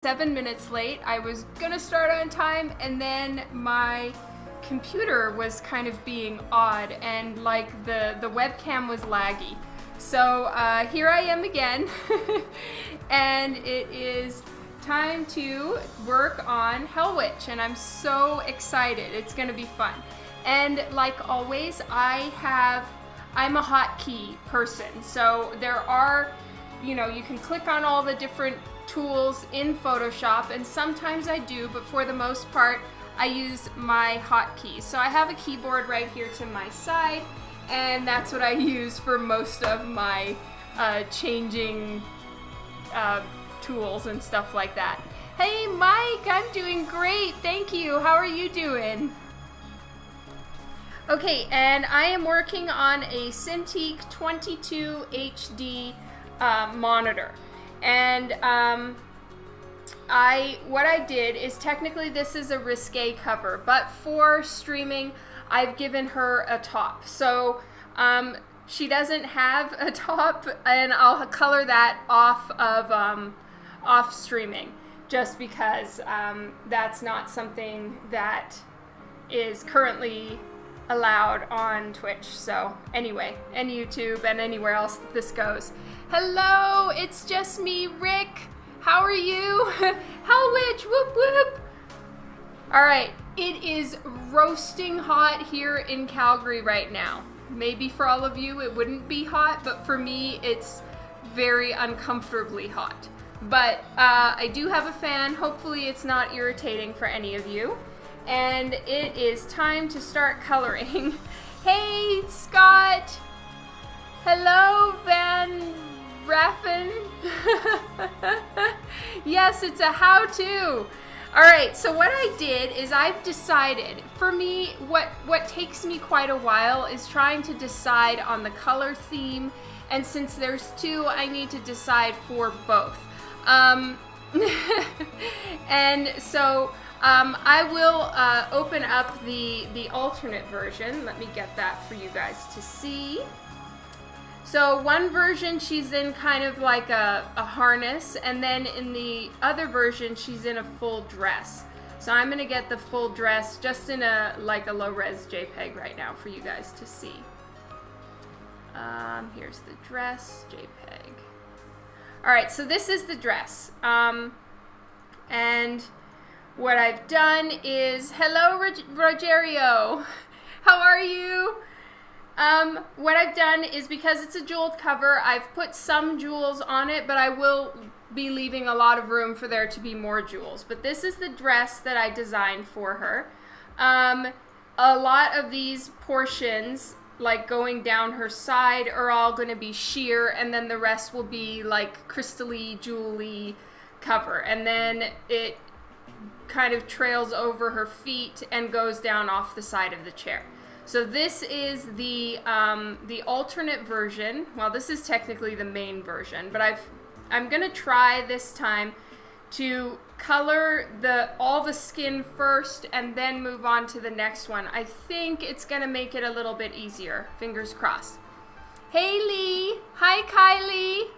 7 minutes late. I was gonna start on time, and then my computer was kind of being odd, and like the webcam was laggy. So here I am again, and it is time to work on Hellwitch, and I'm so excited. It's gonna be fun. And like always, I'm a hotkey person, so there are, you can click on all the different tools in Photoshop, and sometimes I do, but for the most part I use my hotkeys. So I have a keyboard right here to my side, and that's what I use for most of my changing tools and stuff like that. Hey Mike, I'm doing great, thank you. How are you doing? Okay, and I am working on a Cintiq 22 HD monitor. And what I did is, technically this is a risque cover, but for streaming I've given her a top. So she doesn't have a top, and I'll color that off streaming, just because that's not something that is currently allowed on Twitch. So anyway, and YouTube and anywhere else that this goes. Hello, it's just me, Rick. How are you? Hellwitch, whoop whoop. All right, it is roasting hot here in Calgary right now. Maybe for all of you it wouldn't be hot, but for me it's very uncomfortably hot. But I do have a fan. Hopefully it's not irritating for any of you. And it is time to start coloring. Hey, Scott. Hello, Van Raffen. Yes, it's a how-to. All right, so what I did is I've decided, for me, what takes me quite a while is trying to decide on the color theme, and since there's two, I need to decide for both. And so I will open up the alternate version. Let me get that for you guys to see. So one version she's in kind of like a harness, and then in the other version she's in a full dress. So I'm gonna get the full dress just in a low-res JPEG right now for you guys to see. Here's the dress JPEG. All right, so this is the dress. And what I've done is, hello Rogerio, how are you? What I've done is, because it's a jeweled cover, I've put some jewels on it, but I will be leaving a lot of room for there to be more jewels. But this is the dress that I designed for her. A lot of these portions, like going down her side, are all going to be sheer, and then the rest will be like crystal-y, jewel-y cover. And then it kind of trails over her feet and goes down off the side of the chair. So this is the alternate version. Well, this is technically the main version, but I'm gonna try this time to color all the skin first and then move on to the next one. I think it's gonna make it a little bit easier. Fingers crossed. Hey Lee, hi Kylie.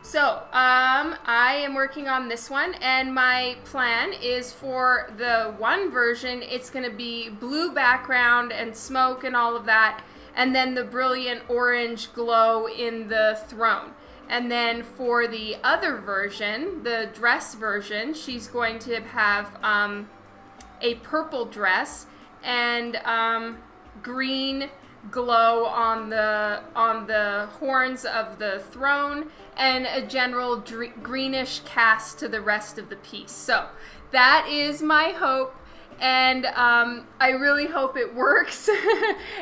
So I am working on this one, and my plan is, for the one version, it's going to be blue background and smoke and all of that, and then the brilliant orange glow in the throne. And then for the other version, the dress version, she's going to have a purple dress and green glow on the horns of the throne, and a general greenish cast to the rest of the piece. So that is my hope, and I really hope it works.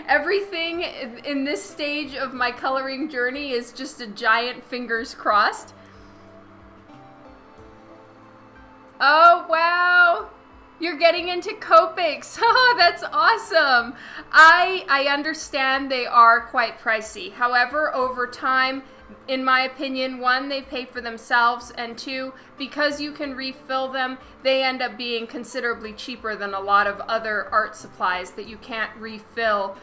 Everything in this stage of my coloring journey is just a giant fingers crossed. Oh wow, you're getting into Copics. Oh, that's awesome. I understand they are quite pricey. However, over time, in my opinion, one, they pay for themselves, and two, because you can refill them, they end up being considerably cheaper than a lot of other art supplies that you can't refill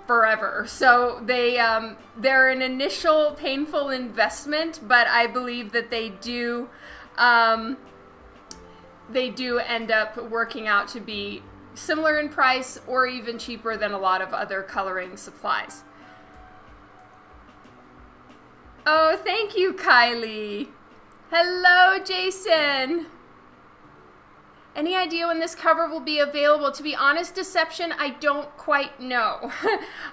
forever. So they're an initial painful investment, but I believe that they do they do end up working out to be similar in price or even cheaper than a lot of other coloring supplies. Oh, thank you, Kylie. Hello, Jason. Any idea when this cover will be available? To be honest, Deception, I don't quite know.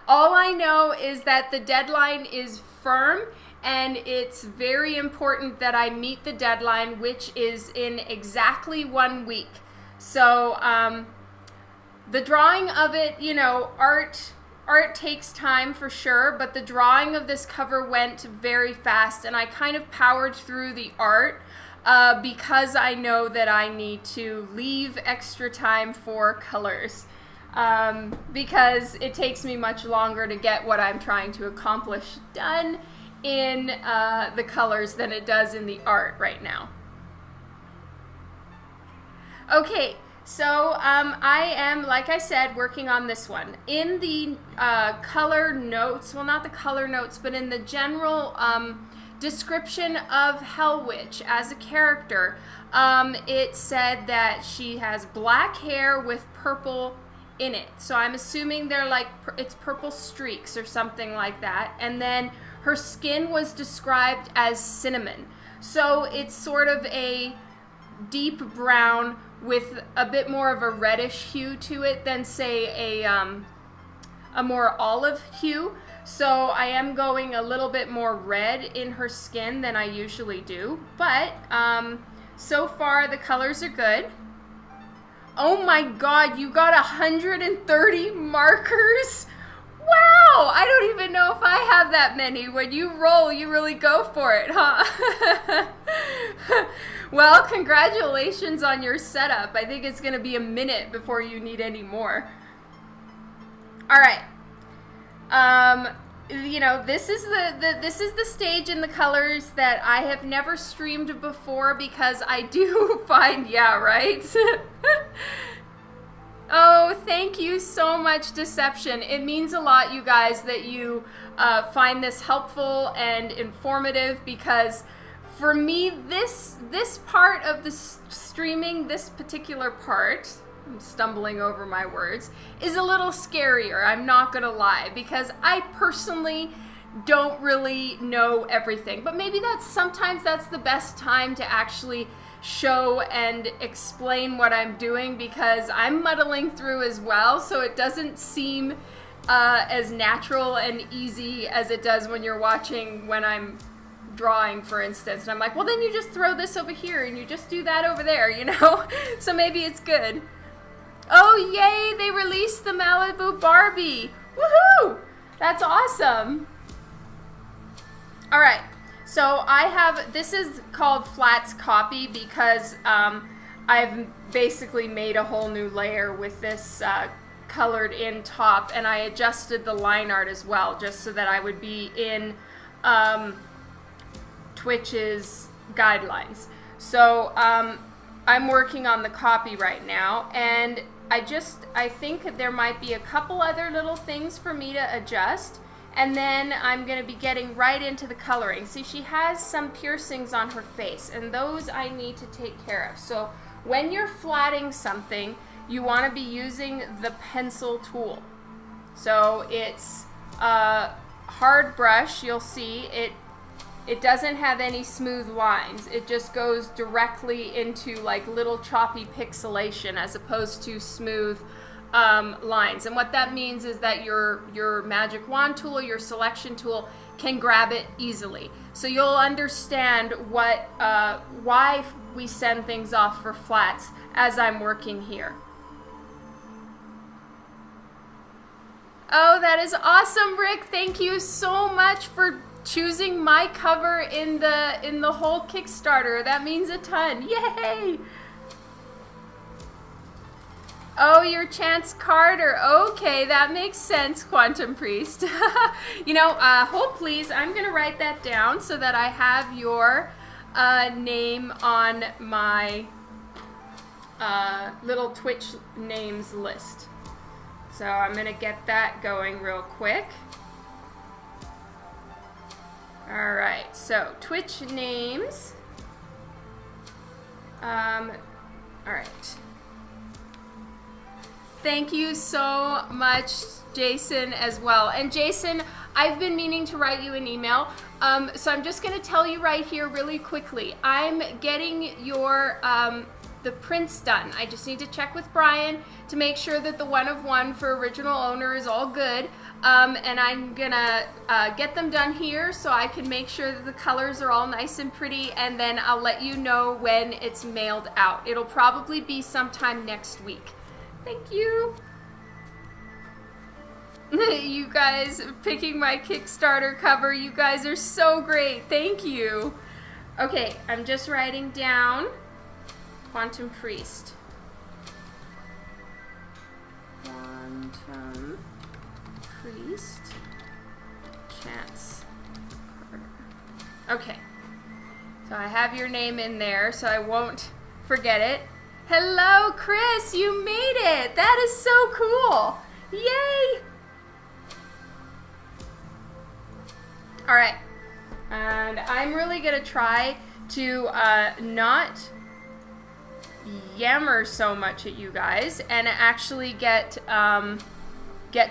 All I know is that the deadline is firm, and it's very important that I meet the deadline, which is in exactly 1 week. So the drawing of it, you know, art takes time for sure, but the drawing of this cover went very fast, and I kind of powered through the art because I know that I need to leave extra time for colors, because it takes me much longer to get what I'm trying to accomplish done in the colors than it does in the art right now. Okay, so I am, like I said, working on this one. In the color notes, well, not the color notes, but in the general description of Hellwitch as a character, it said that she has black hair with purple in it. So I'm assuming they're like, it's purple streaks or something like that. And then her skin was described as cinnamon. So it's sort of a deep brown with a bit more of a reddish hue to it than, say, a more olive hue. So I am going a little bit more red in her skin than I usually do. But so far the colors are good. Oh my God, you got 130 markers? Wow, I don't even know if I have that many. When you roll, you really go for it, huh? Well, congratulations on your setup. I think it's going to be a minute before you need any more. All right. You know, this is the stage in the colors that I have never streamed before, because I do find, yeah, right? Oh, thank you so much, Deception. It means a lot, you guys, that you find this helpful and informative, because for me, this part of the streaming, this particular part, I'm stumbling over my words, is a little scarier, I'm not gonna lie, because I personally don't really know everything. But maybe sometimes that's the best time to actually show and explain what I'm doing, because I'm muddling through as well, so it doesn't seem as natural and easy as it does when you're watching when I'm drawing, for instance. And I'm like, well, then you just throw this over here and you just do that over there, you know? So maybe it's good. Oh, yay, they released the Malibu Barbie. Woohoo! That's awesome. All right. So I have, this is called Flat's Copy, because I've basically made a whole new layer with this colored in top, and I adjusted the line art as well, just so that I would be in Twitch's guidelines. So I'm working on the copy right now, and I think there might be a couple other little things for me to adjust, and then I'm going to be getting right into the coloring. See, she has some piercings on her face, and those I need to take care of. So when you're flatting something, you want to be using the pencil tool. So it's a hard brush. You'll see it doesn't have any smooth lines. It just goes directly into like little choppy pixelation as opposed to smooth lines. And what that means is that your magic wand tool or your selection tool can grab it easily. So you'll understand why we send things off for flats as I'm working here. Oh, that is awesome, Rick. Thank you so much for choosing my cover in the whole Kickstarter. That means a ton. Yay! Oh, you're Chance Carter. Okay, that makes sense, Quantum Priest. You know, hold please. I'm going to write that down so that I have your name on my little Twitch names list. So I'm going to get that going real quick. All right, so Twitch names. All right. Thank you so much, Jason, as well. And Jason, I've been meaning to write you an email, so I'm just going to tell you right here really quickly. I'm getting your the prints done. I just need to check with Brian to make sure that the 1 of 1 for original owner is all good, and I'm going to get them done here so I can make sure that the colors are all nice and pretty, and then I'll let you know when it's mailed out. It'll probably be sometime next week. Thank you. You guys picking my Kickstarter cover. You guys are so great. Thank you. Okay, I'm just writing down Quantum Priest. Quantum Priest. Chance. Okay. So I have your name in there so I won't forget it. Hello, Chris, you made it. That is so cool. Yay. All right. And I'm really going to try to not yammer so much at you guys and actually get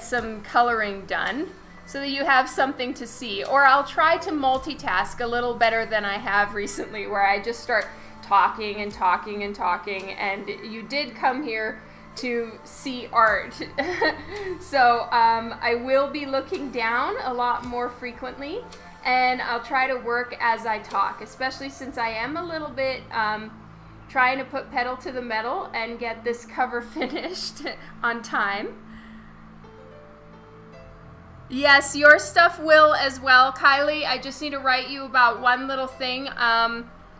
some coloring done so that you have something to see. Or I'll try to multitask a little better than I have recently, where I just start talking and talking and talking, and you did come here to see art. So I will be looking down a lot more frequently, and I'll try to work as I talk, especially since I am a little bit trying to put pedal to the metal and get this cover finished on time. Yes, your stuff will as well, Kylie. I just need to write you about one little thing.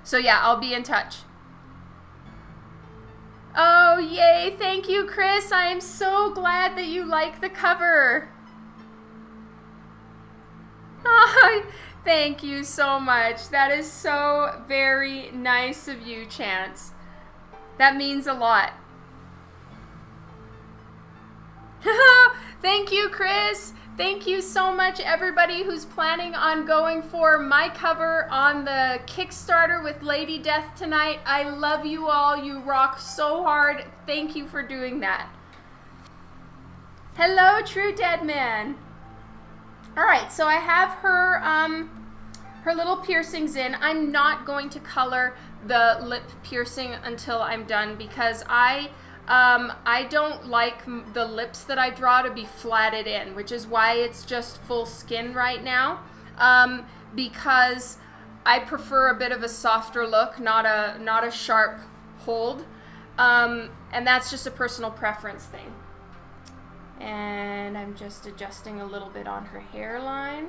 So yeah, I'll be in touch. Oh, yay. Thank you, Chris. I am so glad that you like the cover. Oh, thank you so much. That is so very nice of you, Chance. That means a lot. Thank you, Chris. Thank you so much, everybody who's planning on going for my cover on the Kickstarter with Lady Death tonight. I love you all. You rock so hard. Thank you for doing that. Hello, True Dead Man. All right, so I have her her little piercings in. I'm not going to color the lip piercing until I'm done because I don't like the lips that I draw to be flatted in, which is why it's just full skin right now, because I prefer a bit of a softer look, not a sharp hold, and that's just a personal preference thing. And I'm just adjusting a little bit on her hairline.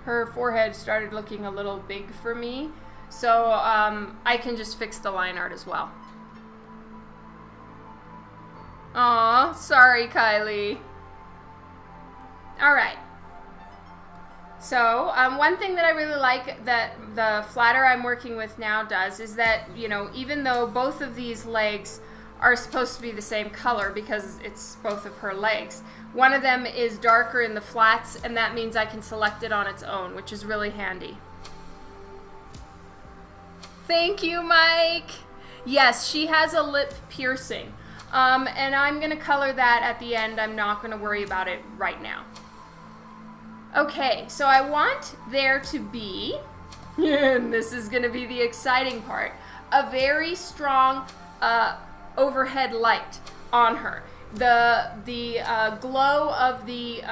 Her forehead started looking a little big for me, so I can just fix the line art as well. Aw, sorry, Kylie. All right. So one thing that I really like that the flatter I'm working with now does is that, you know, even though both of these legs are supposed to be the same color because it's both of her legs, one of them is darker in the flats, and that means I can select it on its own, which is really handy. Thank you, Mike. Yes, she has a lip piercing, and I'm going to color that at the end. I'm not going to worry about it right now. Okay, so I want there to be, and this is going to be the exciting part, a very strong overhead light on her. The glow of the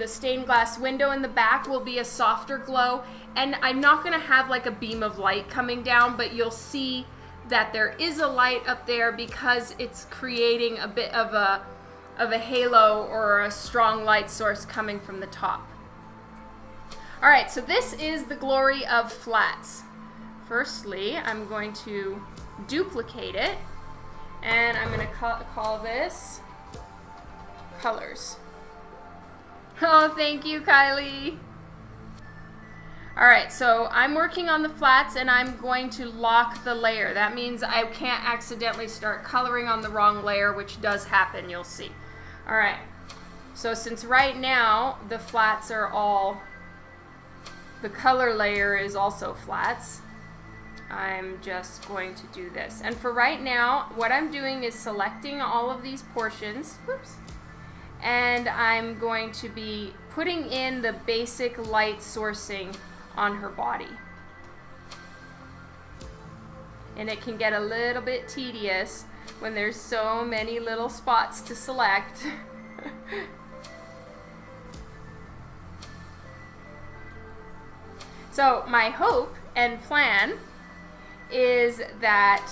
stained glass window in the back will be a softer glow, and I'm not going to have like a beam of light coming down, but you'll see that there is a light up there because it's creating a bit of a halo or a strong light source coming from the top. All right, so this is the glory of flats. Firstly, I'm going to duplicate it, and I'm going to call this colors. Oh, thank you, Kylie. All right, so I'm working on the flats and I'm going to lock the layer. That means I can't accidentally start coloring on the wrong layer, which does happen, you'll see. All right, so since right now the flats are all, the color layer is also flats, I'm just going to do this. And for right now, what I'm doing is selecting all of these portions, whoops, and I'm going to be putting in the basic light sourcing on her body. And it can get a little bit tedious when there's so many little spots to select. So my hope and plan is that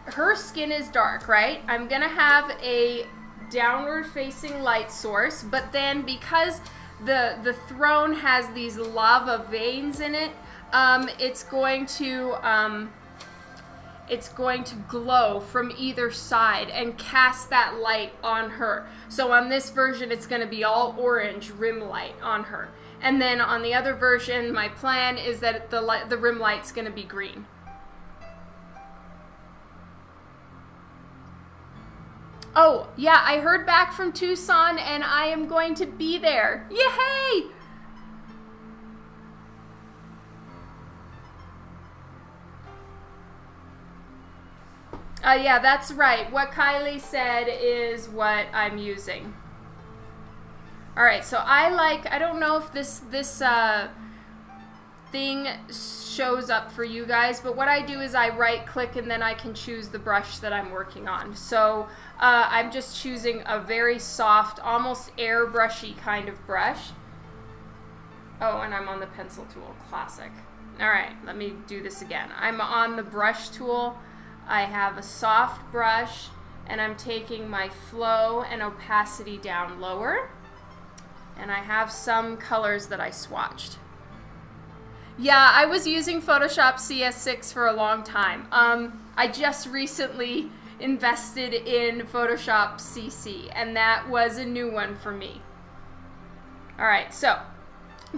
her skin is dark, right? I'm gonna have a downward facing light source, but then because the throne has these lava veins in it, it's going to glow from either side and cast that light on her. So on this version, it's going to be all orange rim light on her. And then on the other version, my plan is that the rim light's going to be green. Oh, yeah, I heard back from Tucson and I am going to be there. Yay! Yeah, that's right. What Kylie said is what I'm using. All right, so I don't know if this thing shows up for you guys, but what I do is I right click and then I can choose the brush that I'm working on. So I'm just choosing a very soft, almost airbrushy kind of brush. Oh, and I'm on the pencil tool, classic. All right, let me do this again. I'm on the brush tool. I have a soft brush and I'm taking my flow and opacity down lower. And I have some colors that I swatched. Yeah, I was using Photoshop CS6 for a long time. I just recently invested in Photoshop CC, and that was a new one for me. All right, so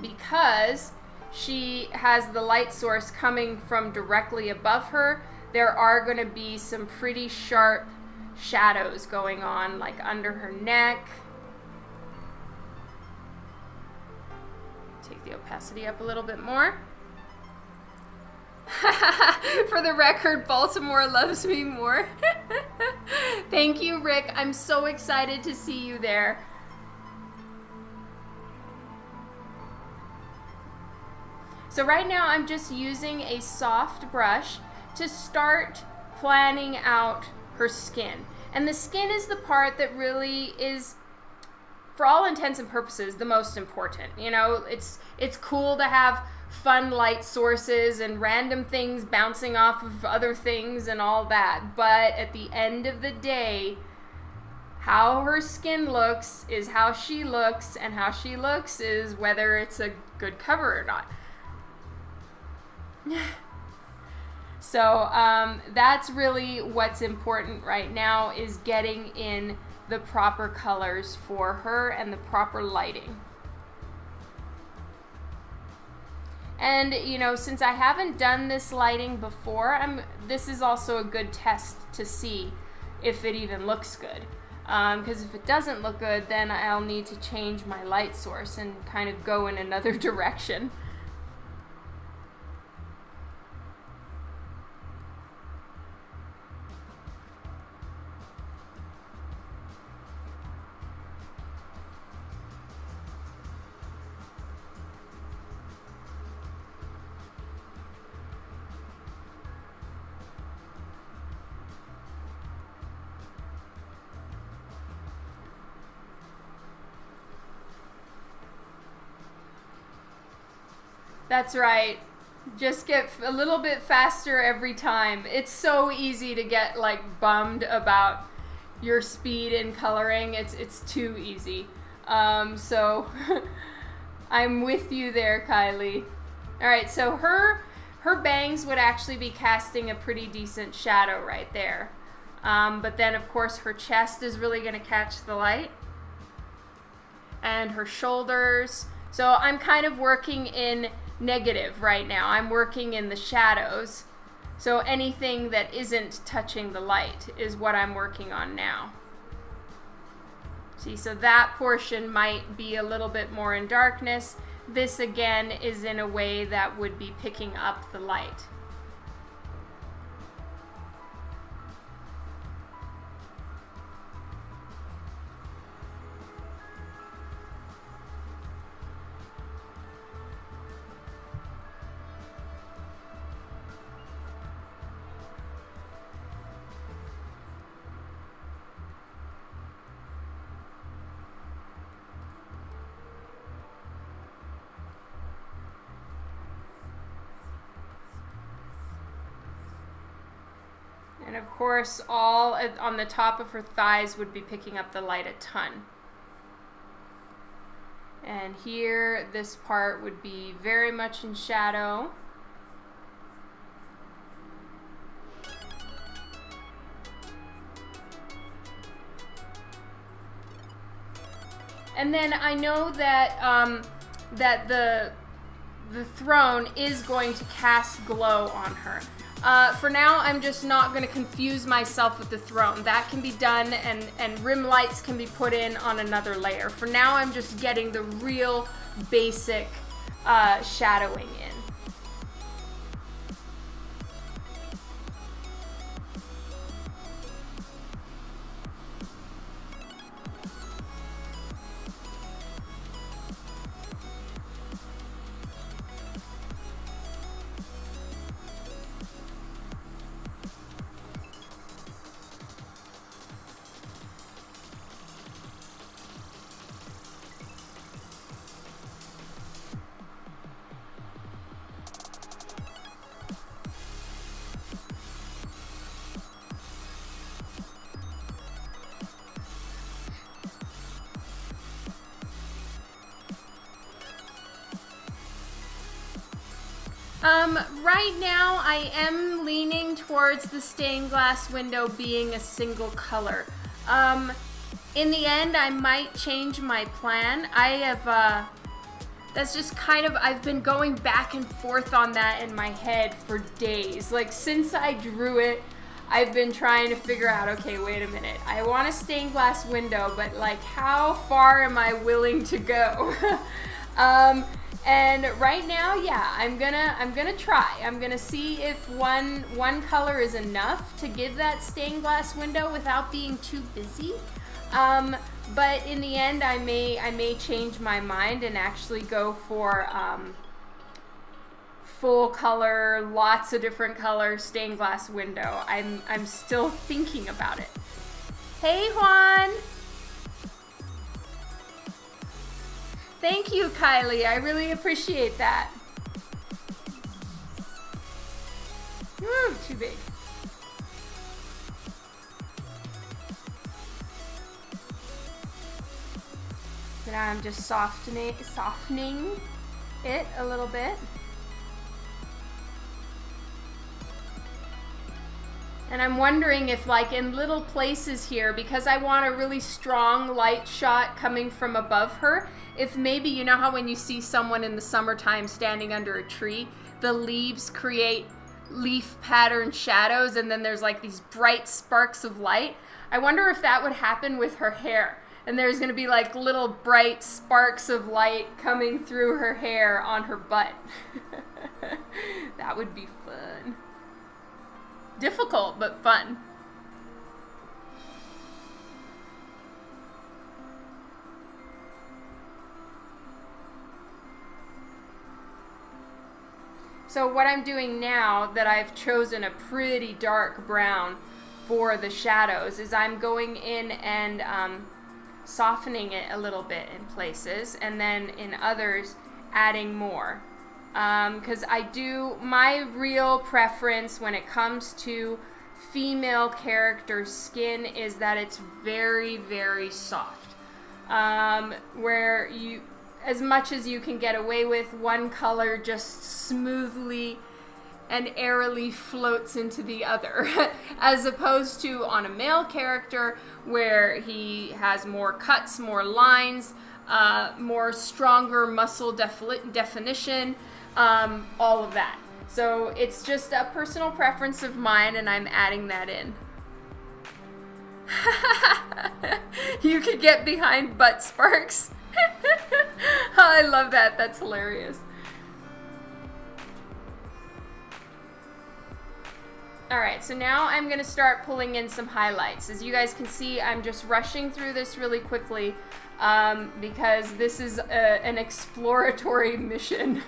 because she has the light source coming from directly above her, there are going to be some pretty sharp shadows going on, like under her neck. Take the opacity up a little bit more. For the record, Baltimore loves me more. Thank you, Rick. I'm so excited to see you there. So right now I'm just using a soft brush to start planning out her skin. And the skin is the part that really is, for all intents and purposes, the most important. You know, it's cool to have fun light sources and random things bouncing off of other things and all that, but at the end of the day, how her skin looks is how she looks, and how she looks is whether it's a good cover or not. So that's really what's important right now, is getting in the proper colors for her and the proper lighting. And, you know, since I haven't done this lighting before, this is also a good test to see if it even looks good. Because if it doesn't look good, then I'll need to change my light source and kind of go in another direction. That's right. Just get a little bit faster every time. It's so easy to get like bummed about your speed in coloring. It's too easy. So I'm with you there, Kylie. All right, so her bangs would actually be casting a pretty decent shadow right there. But then of course her chest is really going to catch the light. and her shoulders. So I'm kind of working in negative right now. I'm working in the shadows. So anything that isn't touching the light is what I'm working on now. See, so that portion might be a little bit more in darkness. This again is in a way that would be picking up the light. And of course, all on the top of her thighs would be picking up the light a ton. And here, this part would be very much in shadow. And then I know that that the throne is going to cast glow on her. For now, I'm just not going to confuse myself with the throne. That can be done, and rim lights can be put in on another layer. For now, I'm just getting the real basic shadowing in. Right now, I am leaning towards the stained glass window being a single color. In the end, I might change my plan. That's just kind of, I've been going back and forth on that in my head for days. Like, since I drew it, I've been trying to figure out, okay, wait a minute. I want a stained glass window, but like, how far am I willing to go? And right now, yeah, I'm gonna try. I'm gonna see if one color is enough to give that stained glass window without being too busy. But in the end, I may change my mind and actually go for full color, lots of different color stained glass window. I'm still thinking about it. Hey, Juan. Thank you, Kylie. I really appreciate that. Ooh, too big. So now I'm just softening it a little bit. And I'm wondering if, like, in little places here, because I want a really strong light shot coming from above her, if maybe, you know how when you see someone in the summertime standing under a tree, the leaves create leaf pattern shadows and then there's like these bright sparks of light. I wonder if that would happen with her hair. And there's going to be like little bright sparks of light coming through her hair on her butt. That would be fun. Difficult, but fun. So what I'm doing now that I've chosen a pretty dark brown for the shadows is I'm going in and softening it a little bit in places, and then in others adding more. Because my real preference when it comes to female character skin is that it's very, very soft. Where as much as you can get away with, one color just smoothly and airily floats into the other, as opposed to on a male character where he has more cuts, more lines. more stronger muscle definition, all of that. So it's just a personal preference of mine, and I'm adding that in. You could get behind butt sparks. I love that. That's hilarious. Alright, so now I'm going to start pulling in some highlights. As you guys can see, I'm just rushing through this really quickly because this is an exploratory mission.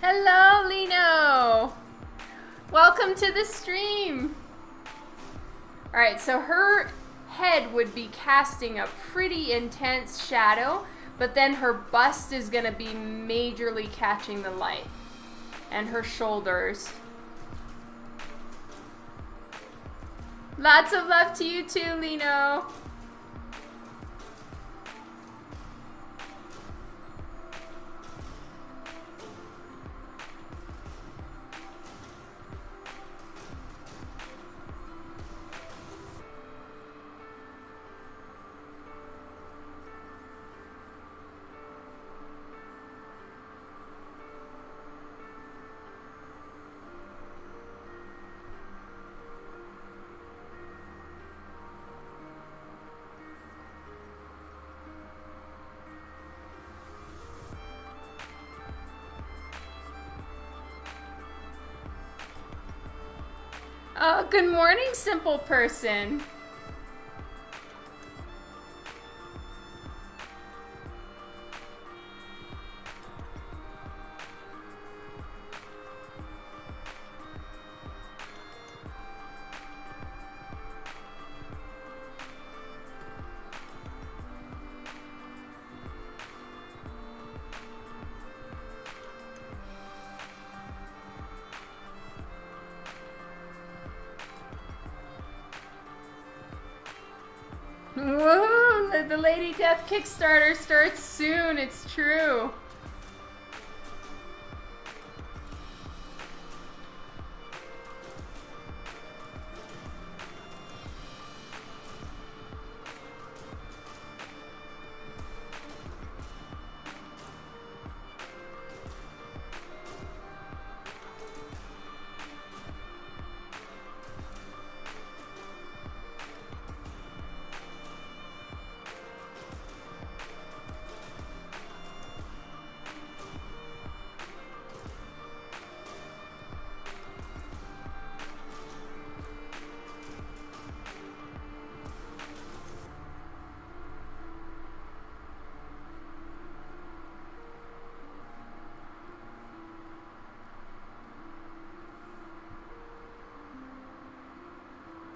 Hello, Lino! Welcome to the stream! Alright, so her head would be casting a pretty intense shadow, but then her bust is going to be majorly catching the light. And her shoulders. Lots of love to you too, Lino! Oh, good morning, simple person. Woohoo! The Lady Death Kickstarter starts soon, it's true.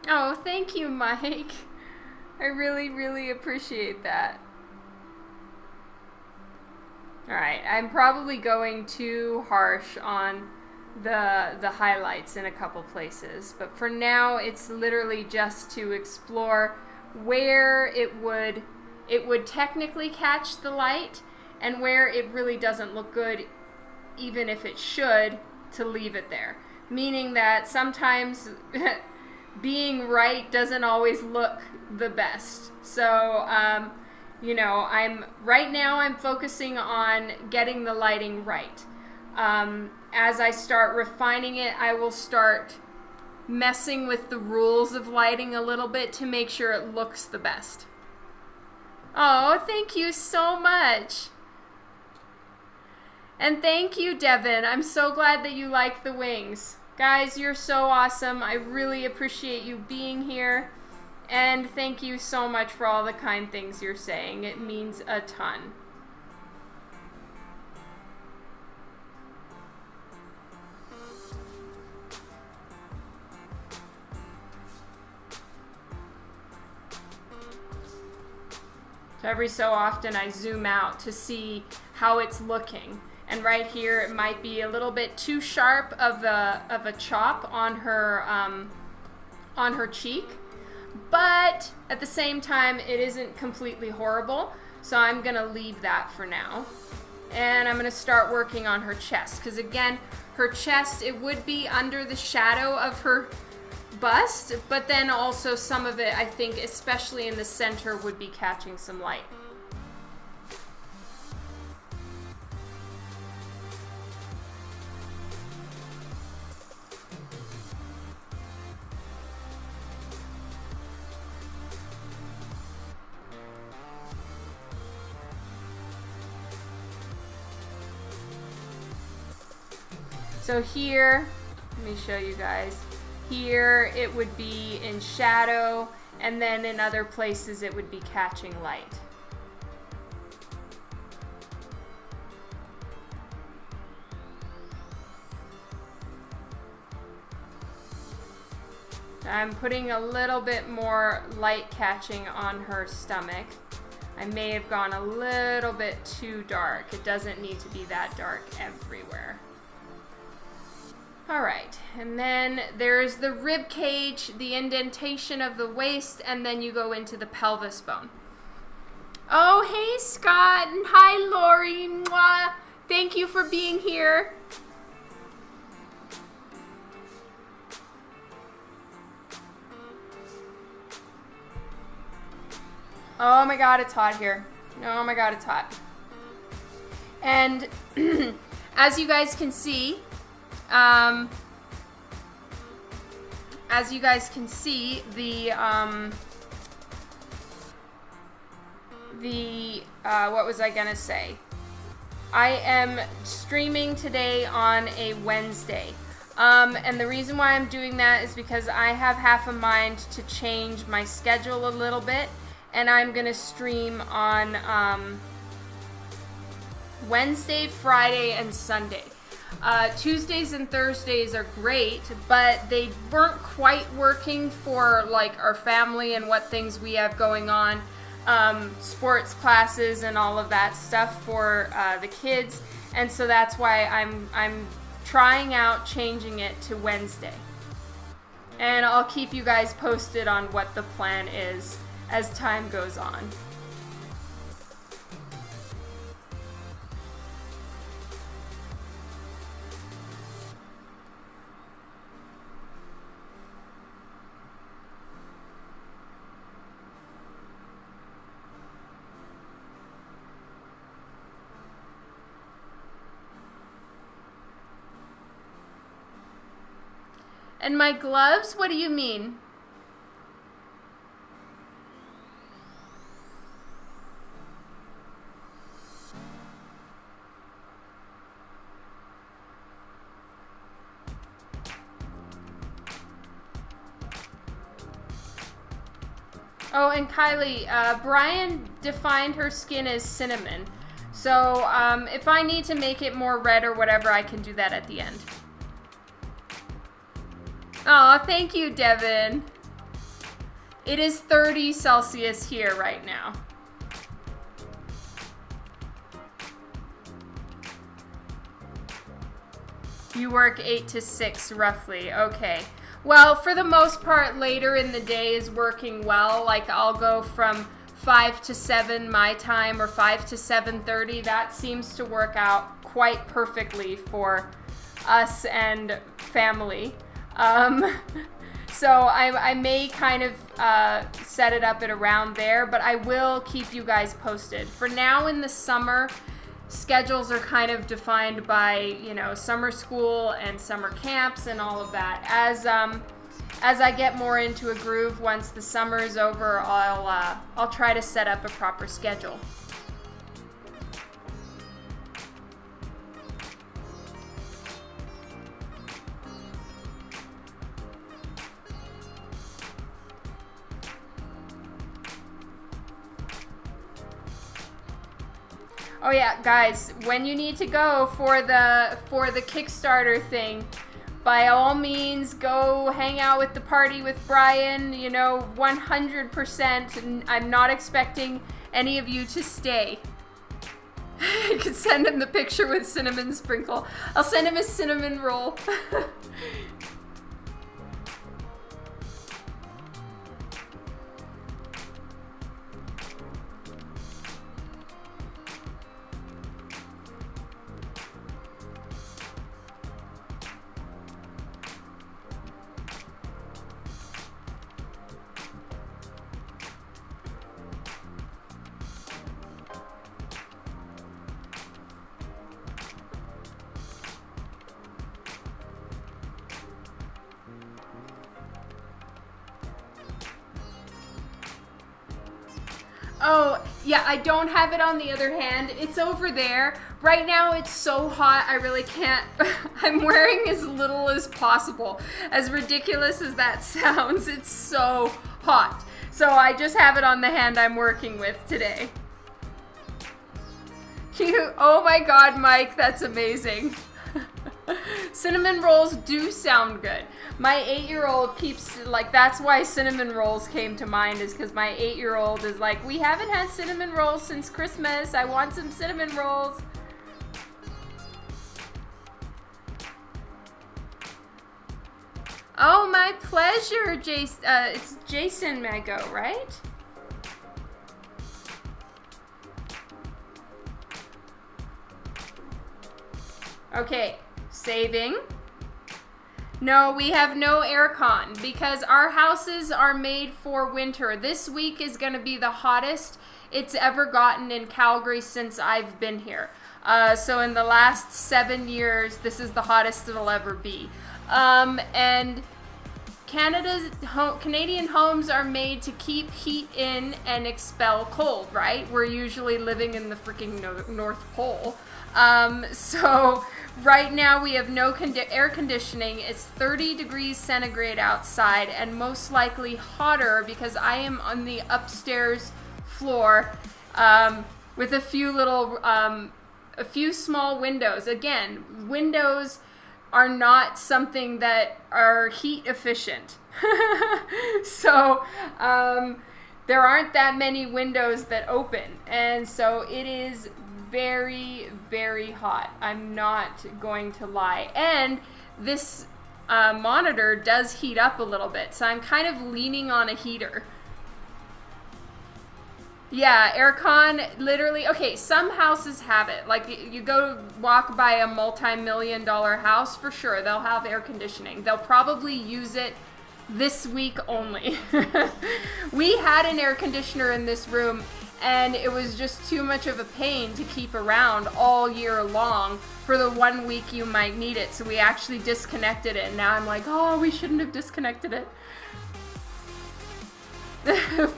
Oh, thank you, Mike. I really, really appreciate that. Alright, I'm probably going too harsh on the highlights in a couple places, but for now it's literally just to explore where it would technically catch the light and where it really doesn't look good, even if it should, to leave it there. Meaning that sometimes being right doesn't always look the best. So, you know, right now I'm focusing on getting the lighting right. As I start refining it, I will start messing with the rules of lighting a little bit to make sure it looks the best. Oh, thank you so much. And thank you, Devin. I'm so glad that you like the wings. Guys, you're so awesome. I really appreciate you being here. And thank you so much for all the kind things you're saying. It means a ton. So every so often I zoom out to see how it's looking. And right here it might be a little bit too sharp of a chop on her cheek. but at the same time, it isn't completely horrible. So I'm gonna leave that for now. And I'm gonna start working on her chest, because again, her chest, it would be under the shadow of her bust, but then also some of it, I think, especially in the center, would be catching some light. So here, let me show you guys. Here it would be in shadow, and then in other places it would be catching light. I'm putting a little bit more light catching on her stomach. I may have gone a little bit too dark. It doesn't need to be that dark everywhere. All right, and then there's the rib cage, the indentation of the waist, and then you go into the pelvis bone. Oh, hey, Scott, and hi, Lori. Mwah. Thank you for being here. Oh my God, it's hot here. Oh my God, it's hot. And as you guys can see, what was I gonna say? I am streaming today on a Wednesday. And the reason why I'm doing that is because I have half a mind to change my schedule a little bit, and I'm gonna stream on Wednesday, Friday, and Sunday. Tuesdays and Thursdays are great, but they weren't quite working for like our family and what things we have going on, sports classes and all of that stuff for the kids, and so that's why I'm trying out changing it to Wednesday. And I'll keep you guys posted on what the plan is as time goes on. And my gloves? What do you mean? Oh, and Kylie, Brian defined her skin as cinnamon. So if I need to make it more red or whatever, I can do that at the end. Oh, thank you, Devin. It is 30 Celsius here right now. You work 8 to 6 roughly. Okay. Well, for the most part, later in the day is working well. Like I'll go from 5 to 7 my time or 5 to 7:30. That seems to work out quite perfectly for us and family. So I may kind of set it up at around there, but I will keep you guys posted. For now in the summer, schedules are kind of defined by, you know, summer school and summer camps and all of that. As I get more into a groove, once the summer is over, I'll try to set up a proper schedule. Oh yeah, guys, when you need to go for the Kickstarter thing, by all means, go hang out with the party with Brian, you know, 100%. I'm not expecting any of you to stay. You could send him the picture with cinnamon sprinkle. I'll send him a cinnamon roll. Oh, yeah, I don't have it on the other hand. It's over there. Right now it's so hot, I really can't. I'm wearing as little as possible. As ridiculous as that sounds, it's so hot. So I just have it on the hand I'm working with today. Oh my God, Mike, that's amazing. Cinnamon rolls do sound good. My 8-year-old keeps, like, that's why cinnamon rolls came to mind, is because my 8-year-old is like, we haven't had cinnamon rolls since Christmas. I want some cinnamon rolls. Oh, my pleasure, Jason. It's Jason Mago, right? Okay, saving. No, we have no aircon because our houses are made for winter. This week is going to be the hottest it's ever gotten in Calgary since I've been here. So in the last 7 years, this is the hottest it'll ever be. And Canadian homes are made to keep heat in and expel cold, right? We're usually living in the freaking North Pole. So right now we have no air conditioning. It's 30 degrees centigrade outside and most likely hotter because I am on the upstairs floor with a few small windows. Again, windows are not something that are heat efficient. So there aren't that many windows that open, and so it is very, very hot. I'm not going to lie. And this monitor does heat up a little bit, so I'm kind of leaning on a heater. Yeah, aircon, literally. Okay, some houses have it. Like, you go walk by a multi-million-dollar house, for sure, they'll have air conditioning. They'll probably use it this week only. We had an air conditioner in this room, and it was just too much of a pain to keep around all year long for the 1 week you might need it. So we actually disconnected it, and now I'm like, oh, we shouldn't have disconnected it.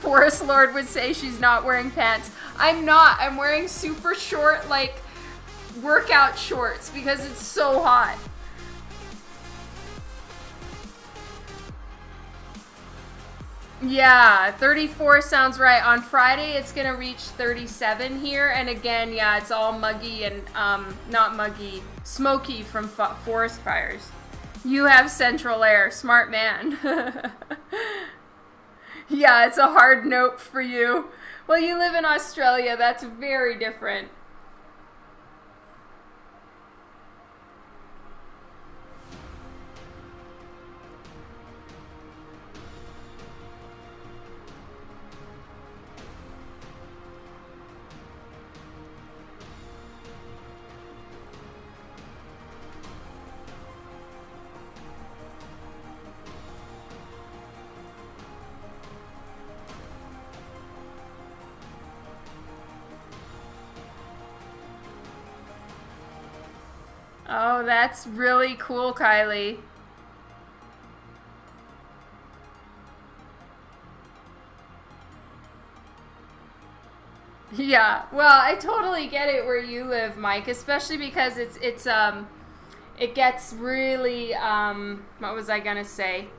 Forest Lord would say she's not wearing pants. I'm not. I'm wearing super short, like, workout shorts because it's so hot. Yeah, 34 sounds right. On Friday, it's going to reach 37 here. And again, yeah, it's all muggy and, not muggy, smoky from forest fires. You have central air. Smart man. Yeah, it's a hard nope for you. Well, you live in Australia. That's very different. Oh, that's really cool, Kylie. Yeah, well, I totally get it where you live, Mike, especially because it gets really, what was I gonna say?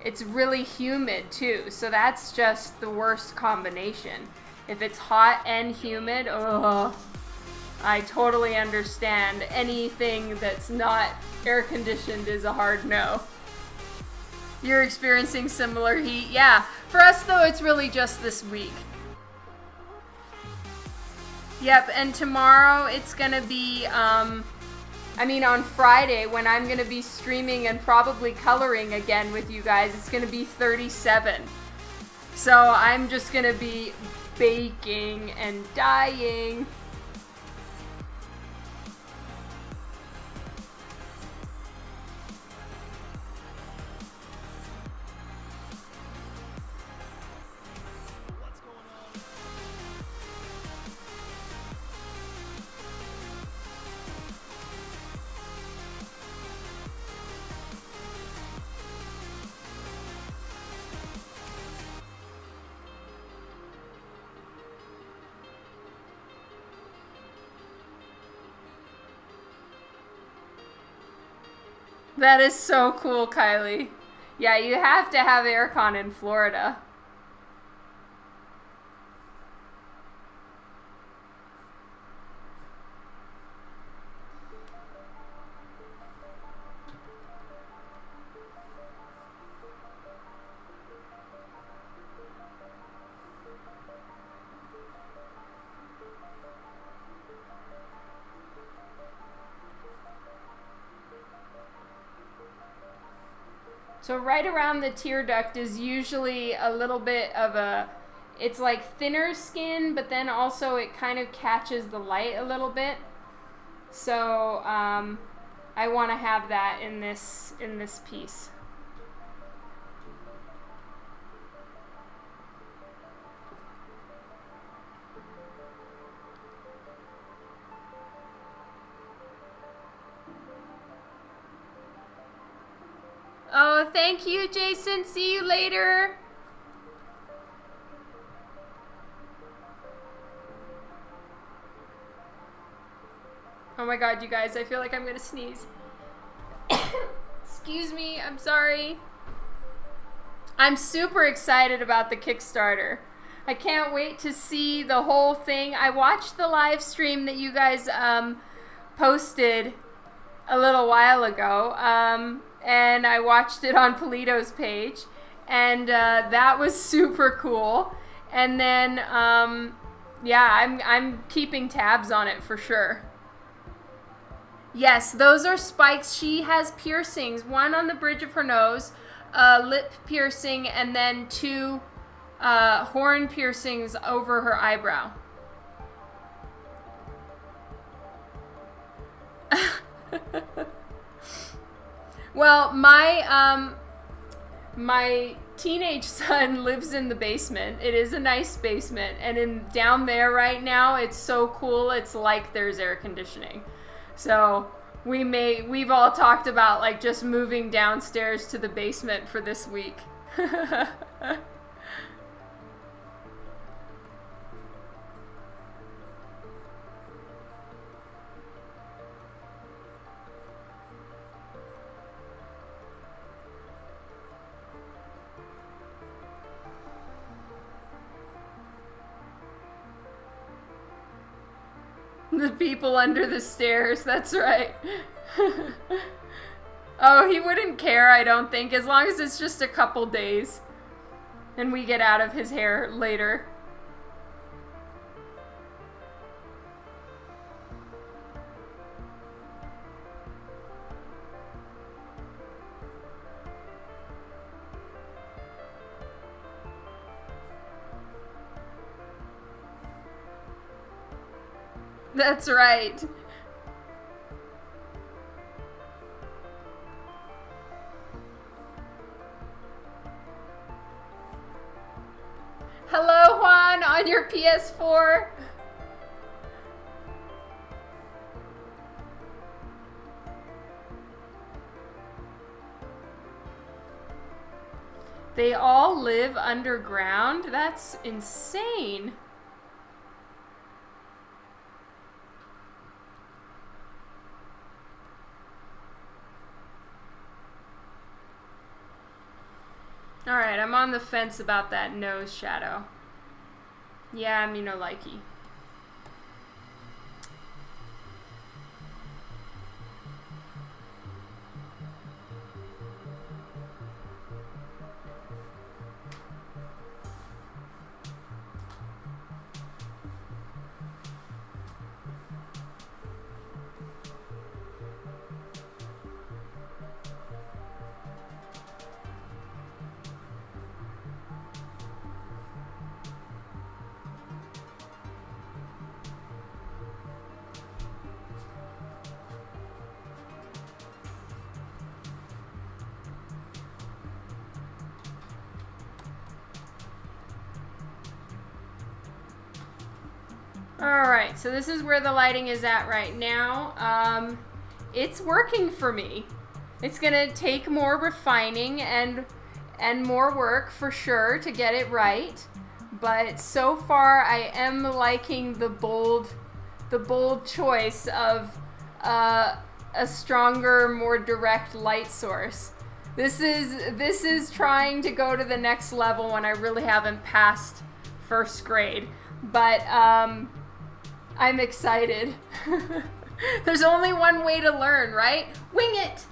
It's really humid too, so that's just the worst combination. If it's hot and humid, ugh. I totally understand. Anything that's not air conditioned is a hard no. You're experiencing similar heat? Yeah. For us, though, it's really just this week. Yep, and tomorrow it's gonna be, on Friday when I'm gonna be streaming and probably coloring again with you guys, it's gonna be 37. So I'm just gonna be baking and dying. That is so cool, Kylie. Yeah, you have to have aircon in Florida. So right around the tear duct is usually a little bit of a, it's like thinner skin, but then also it kind of catches the light a little bit. So I want to have that in this piece. Oh, thank you, Jason. See you later. Oh my god, you guys, I feel like I'm gonna sneeze. Excuse me, I'm sorry. I'm super excited about the Kickstarter. I can't wait to see the whole thing. I watched the live stream that you guys posted a little while ago. And I watched it on Polito's page, and that was super cool. And then, yeah, I'm keeping tabs on it for sure. Yes, those are spikes. She has piercings, one on the bridge of her nose, lip piercing, and then 2 horn piercings over her eyebrow. Well, my teenage son lives in the basement. It is a nice basement, and down there right now, it's so cool. It's like there's air conditioning. So we've all talked about like just moving downstairs to the basement for this week. The people under the stairs, that's right. Oh, he wouldn't care, I don't think, as long as it's just a couple days and we get out of his hair later. That's right. Hello, Juan, on your PS4. They all live underground? That's insane. Alright, I'm on the fence about that nose shadow. Yeah, me no likey. Alright, so this is where the lighting is at right now. It's working for me. It's gonna take more refining and more work for sure to get it right. But so far I am liking the bold choice of a a stronger, more direct light source. This is trying to go to the next level when I really haven't passed first grade. But I'm excited. There's only one way to learn, right? Wing it!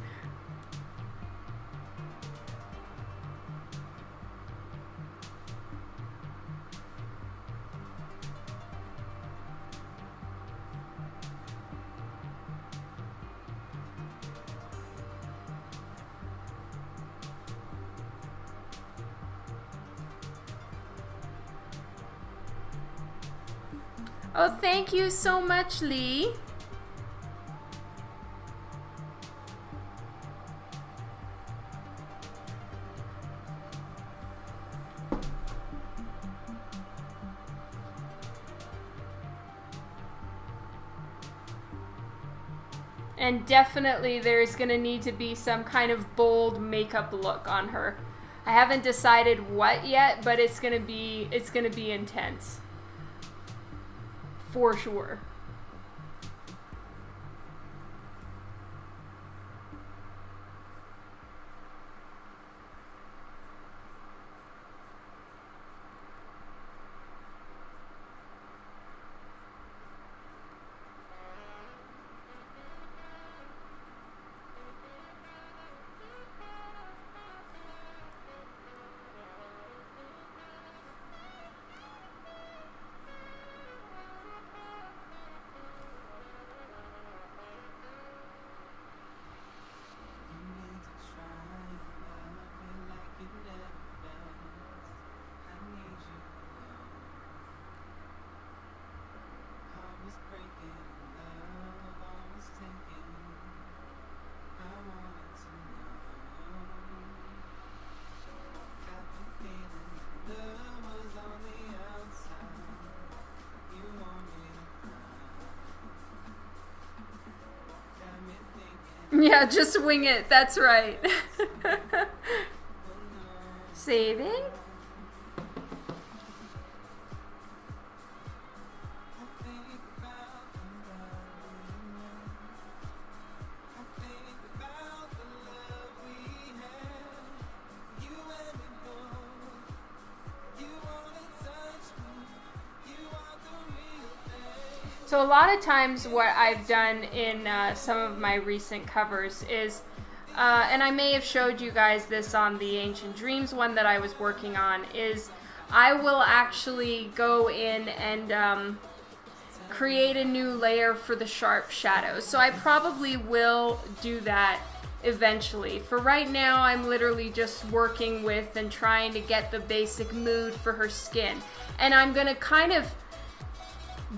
Oh, thank you so much, Lee. And definitely there's going to need to be some kind of bold makeup look on her. I haven't decided what yet, but it's going to be intense. For sure. Yeah, just wing it. That's right. Saving. So a lot of times what I've done in some of my recent covers is, and I may have showed you guys this on the Ancient Dreams one that I was working on, is I will actually go in and create a new layer for the sharp shadows. So I probably will do that eventually. For right now, I'm literally just working with and trying to get the basic mood for her skin. And I'm going to kind of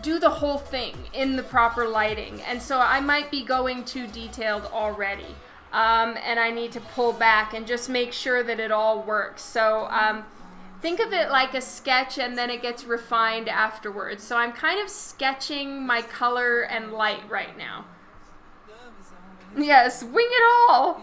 do the whole thing in the proper lighting, and so I might be going too detailed already, and I need to pull back and just make sure that it all works. So think of it like a sketch, and then it gets refined afterwards. So I'm kind of sketching my color and light right now. Yes, wing it all.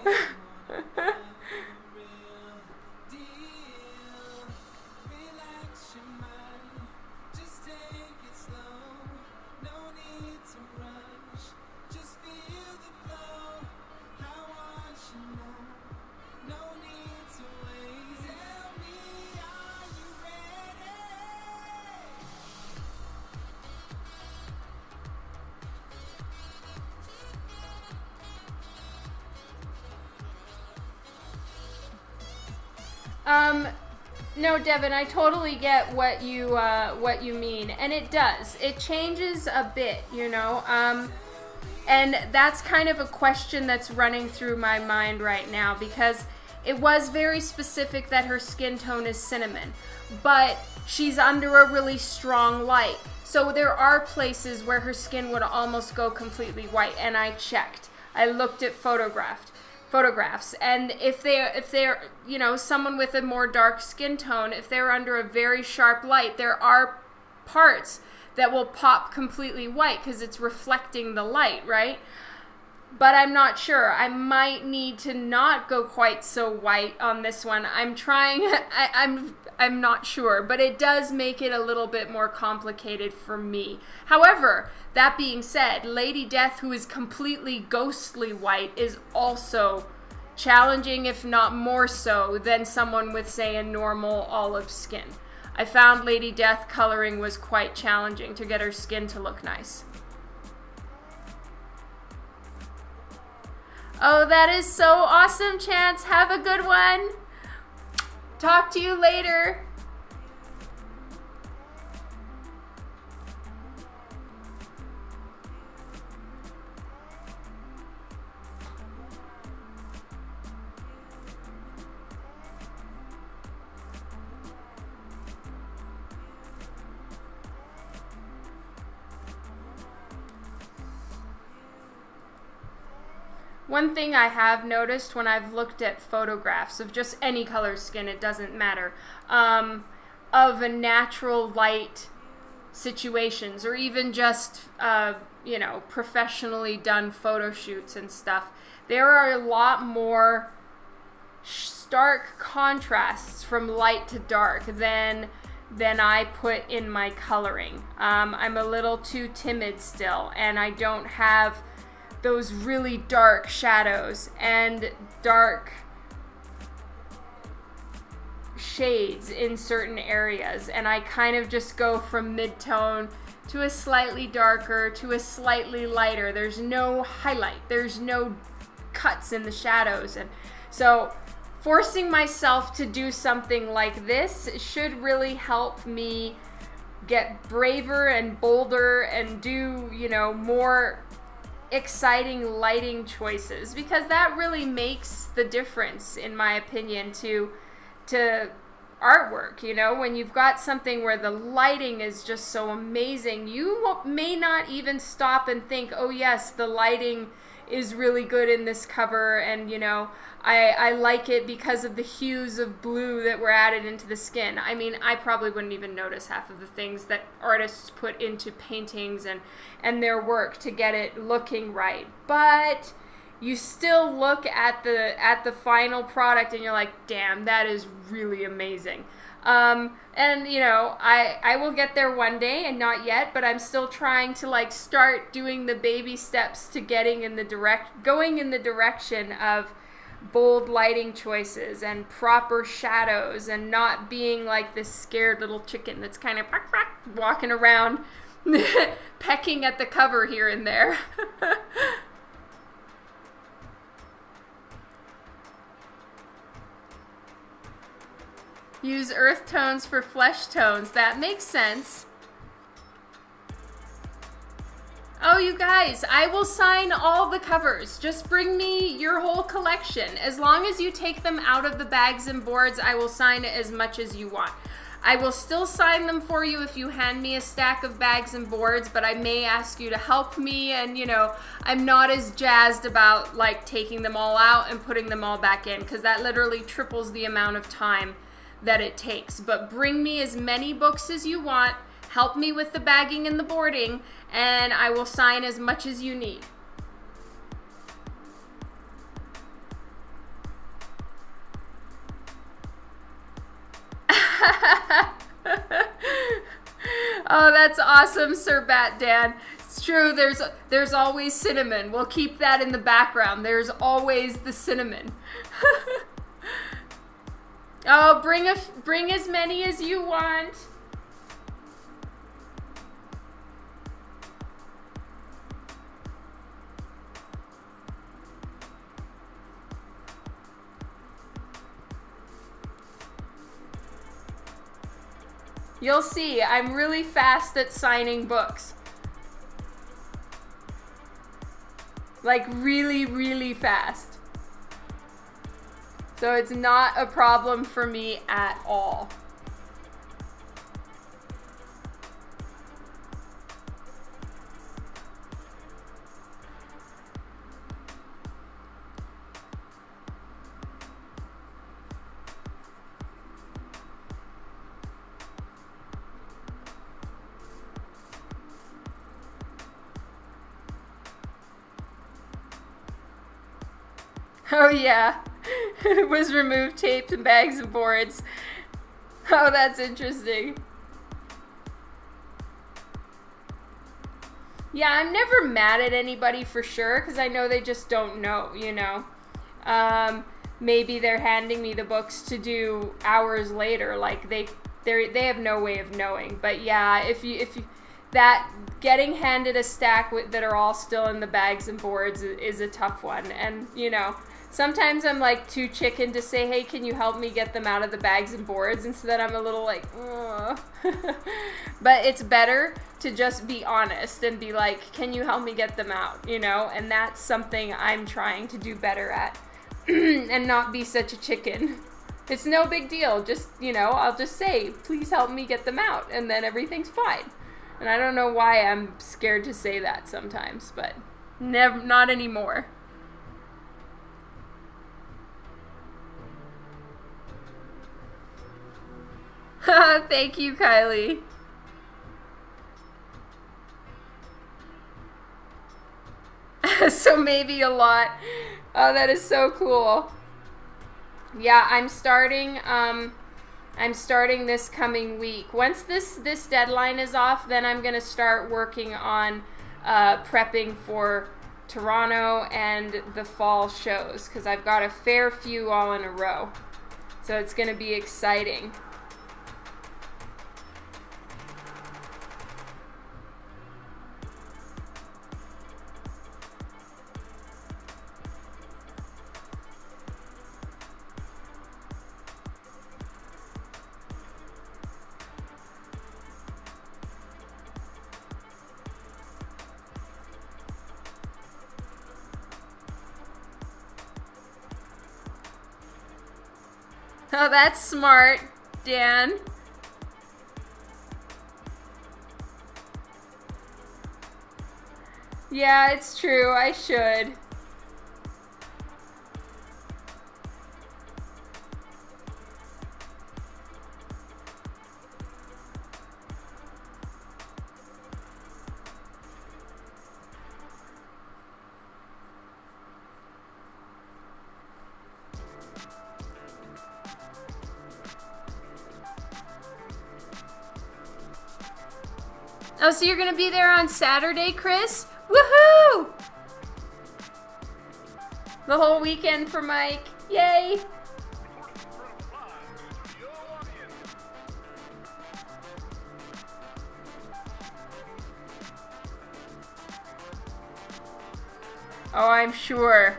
No, Devin, I totally get what you mean, and it does. It changes a bit, you know, and that's kind of a question that's running through my mind right now, because it was very specific that her skin tone is cinnamon, but she's under a really strong light. So there are places where her skin would almost go completely white, and I checked. I looked at photographs, and if they're you know, someone with a more dark skin tone, if they're under a very sharp light, there are parts that will pop completely white because it's reflecting the light, right? but I'm not sure. I might need to not go quite so white on this one. I'm trying. I'm not sure, but it does make it a little bit more complicated for me. However, that being said, Lady Death, who is completely ghostly white, is also challenging, if not more so, than someone with, say, a normal olive skin. I found Lady Death coloring was quite challenging to get her skin to look nice. Oh, that is so awesome, Chance. Have a good one. Talk to you later. One thing I have noticed when I've looked at photographs of just any color skin, it doesn't matter, of a natural light situations, or even just, professionally done photo shoots and stuff, there are a lot more stark contrasts from light to dark than I put in my coloring. I'm a little too timid still, and I don't have those really dark shadows and dark shades in certain areas, and I kind of just go from mid-tone to a slightly darker to a slightly lighter. There's no highlight, there's no cuts in the shadows, and so forcing myself to do something like this should really help me get braver and bolder and do, more exciting lighting choices, because that really makes the difference, in my opinion, to artwork. When you've got something where the lighting is just so amazing, you may not even stop and think, oh yes, the lighting is really good in this cover, and I like it because of the hues of blue that were added into the skin. I mean, I probably wouldn't even notice half of the things that artists put into paintings and their work to get it looking right. But you still look at the final product and you're like, damn, that is really amazing. And I will get there one day, and not yet, but I'm still trying to start doing the baby steps to going in the direction of bold lighting choices and proper shadows, and not being like this scared little chicken that's kind of walking around pecking at the cover here and there. Use earth tones for flesh tones. That makes sense. Oh, you guys, I will sign all the covers. Just bring me your whole collection. As long as you take them out of the bags and boards, I will sign as much as you want. I will still sign them for you if you hand me a stack of bags and boards, but I may ask you to help me, and I'm not as jazzed about taking them all out and putting them all back in, because that literally triples the amount of time that it takes. But bring me as many books as you want, help me with the bagging and the boarding, and I will sign as much as you need. Oh, that's awesome, Sir Bat Dan. It's true, there's always cinnamon. We'll keep that in the background. There's always the cinnamon. Oh, bring as many as you want. You'll see, I'm really fast at signing books. Really, really fast. So it's not a problem for me at all. Oh yeah. It was removed tapes and bags and boards. Oh, that's interesting. Yeah, I'm never mad at anybody for sure, because I know they just don't know, you know. Maybe they're handing me the books to do hours later, like they have no way of knowing. But yeah, if you that getting handed a stack that are all still in the bags and boards is a tough one. And you know, sometimes I'm like too chicken to say, hey, can you help me get them out of the bags and boards, and so that I'm a little like, ugh. But it's better to just be honest and be like, can you help me get them out, you know? And that's something I'm trying to do better at. And not be such a chicken. It's no big deal. Just, you know, I'll just say, please help me get them out, and then everything's fine. And I don't know why I'm scared to say that sometimes, but not anymore. Thank you, Kylie. So maybe a lot. Oh, that is so cool. Yeah, I'm starting this coming week. Once this deadline is off, then I'm gonna start working on prepping for Toronto and the fall shows, because I've got a fair few all in a row. So it's gonna be exciting. Oh, that's smart, Dan. Yeah, it's true. I should. Oh, so you're gonna be there on Saturday, Chris? Woohoo! The whole weekend for Mike. Yay! Oh, I'm sure.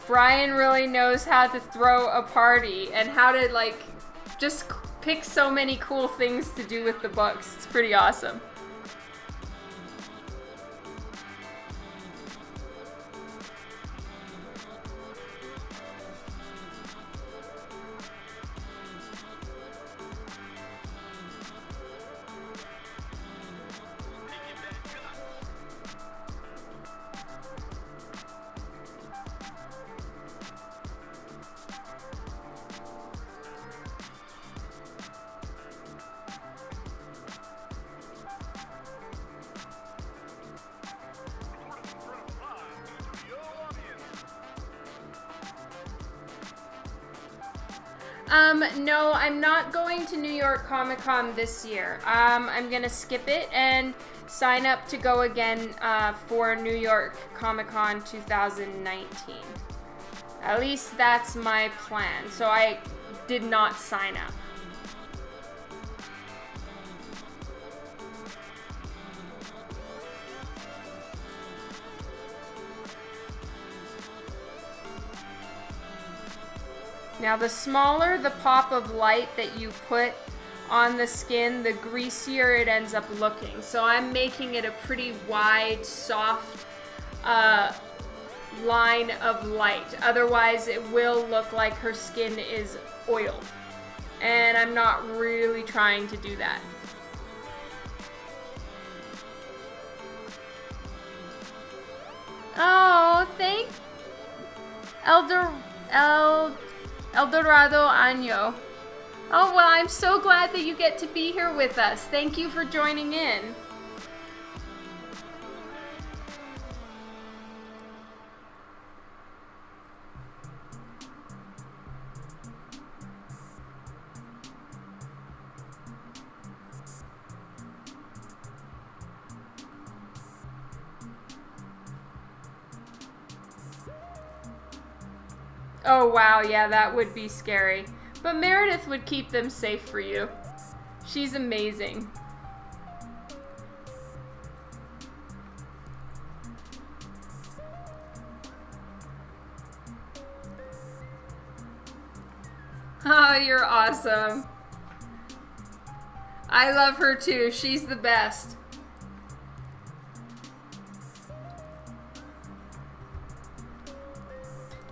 Brian really knows how to throw a party and how to, like, just pick so many cool things to do with the books. It's pretty awesome. No, I'm not going to New York Comic Con this year. I'm gonna skip it and sign up to go again for New York Comic Con 2019. At least that's my plan. So I did not sign up. Now, the smaller the pop of light that you put on the skin, the greasier it ends up looking. So I'm making it a pretty wide, soft line of light. Otherwise, it will look like her skin is oiled. And I'm not really trying to do that. Oh, thank Eldorado Año. Oh, well, I'm so glad that you get to be here with us. Thank you for joining in. Oh, wow. Yeah, that would be scary. But Meredith would keep them safe for you. She's amazing. Oh, you're awesome. I love her too. She's the best.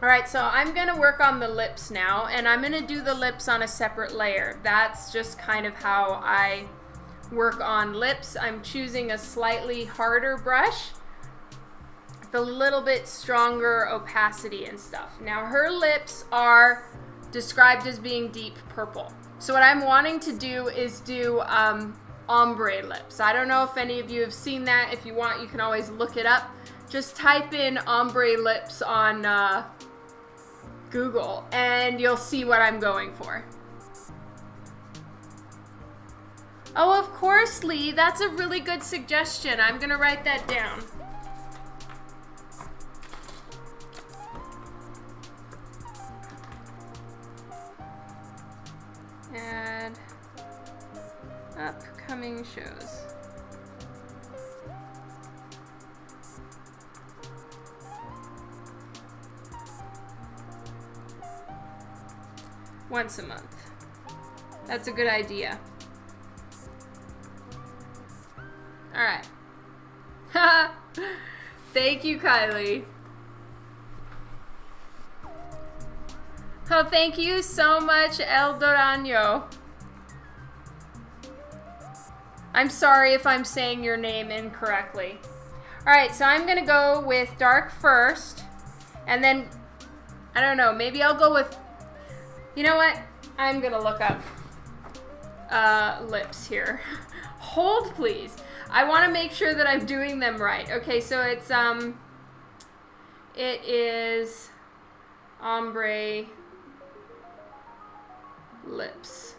Alright, so I'm going to work on the lips now, and I'm going to do the lips on a separate layer. That's just kind of how I work on lips. I'm choosing a slightly harder brush with a little bit stronger opacity and stuff. Now, her lips are described as being deep purple. So what I'm wanting to do is do ombre lips. I don't know if any of you have seen that. If you want, you can always look it up. Just type in ombre lips on Google and you'll see what I'm going for. Oh, of course, Lee. That's a really good suggestion. I'm gonna write that down. Add upcoming shows. Once a month. That's a good idea. Alright. Thank you, Kylie. Oh, thank you so much, El Dorano. I'm sorry if I'm saying your name incorrectly. Alright, so I'm gonna go with dark first, and then, I don't know, maybe I'll go with, you know what? I'm gonna look up lips here. Hold, please. I want to make sure that I'm doing them right. Okay, so it's it is ombre lips.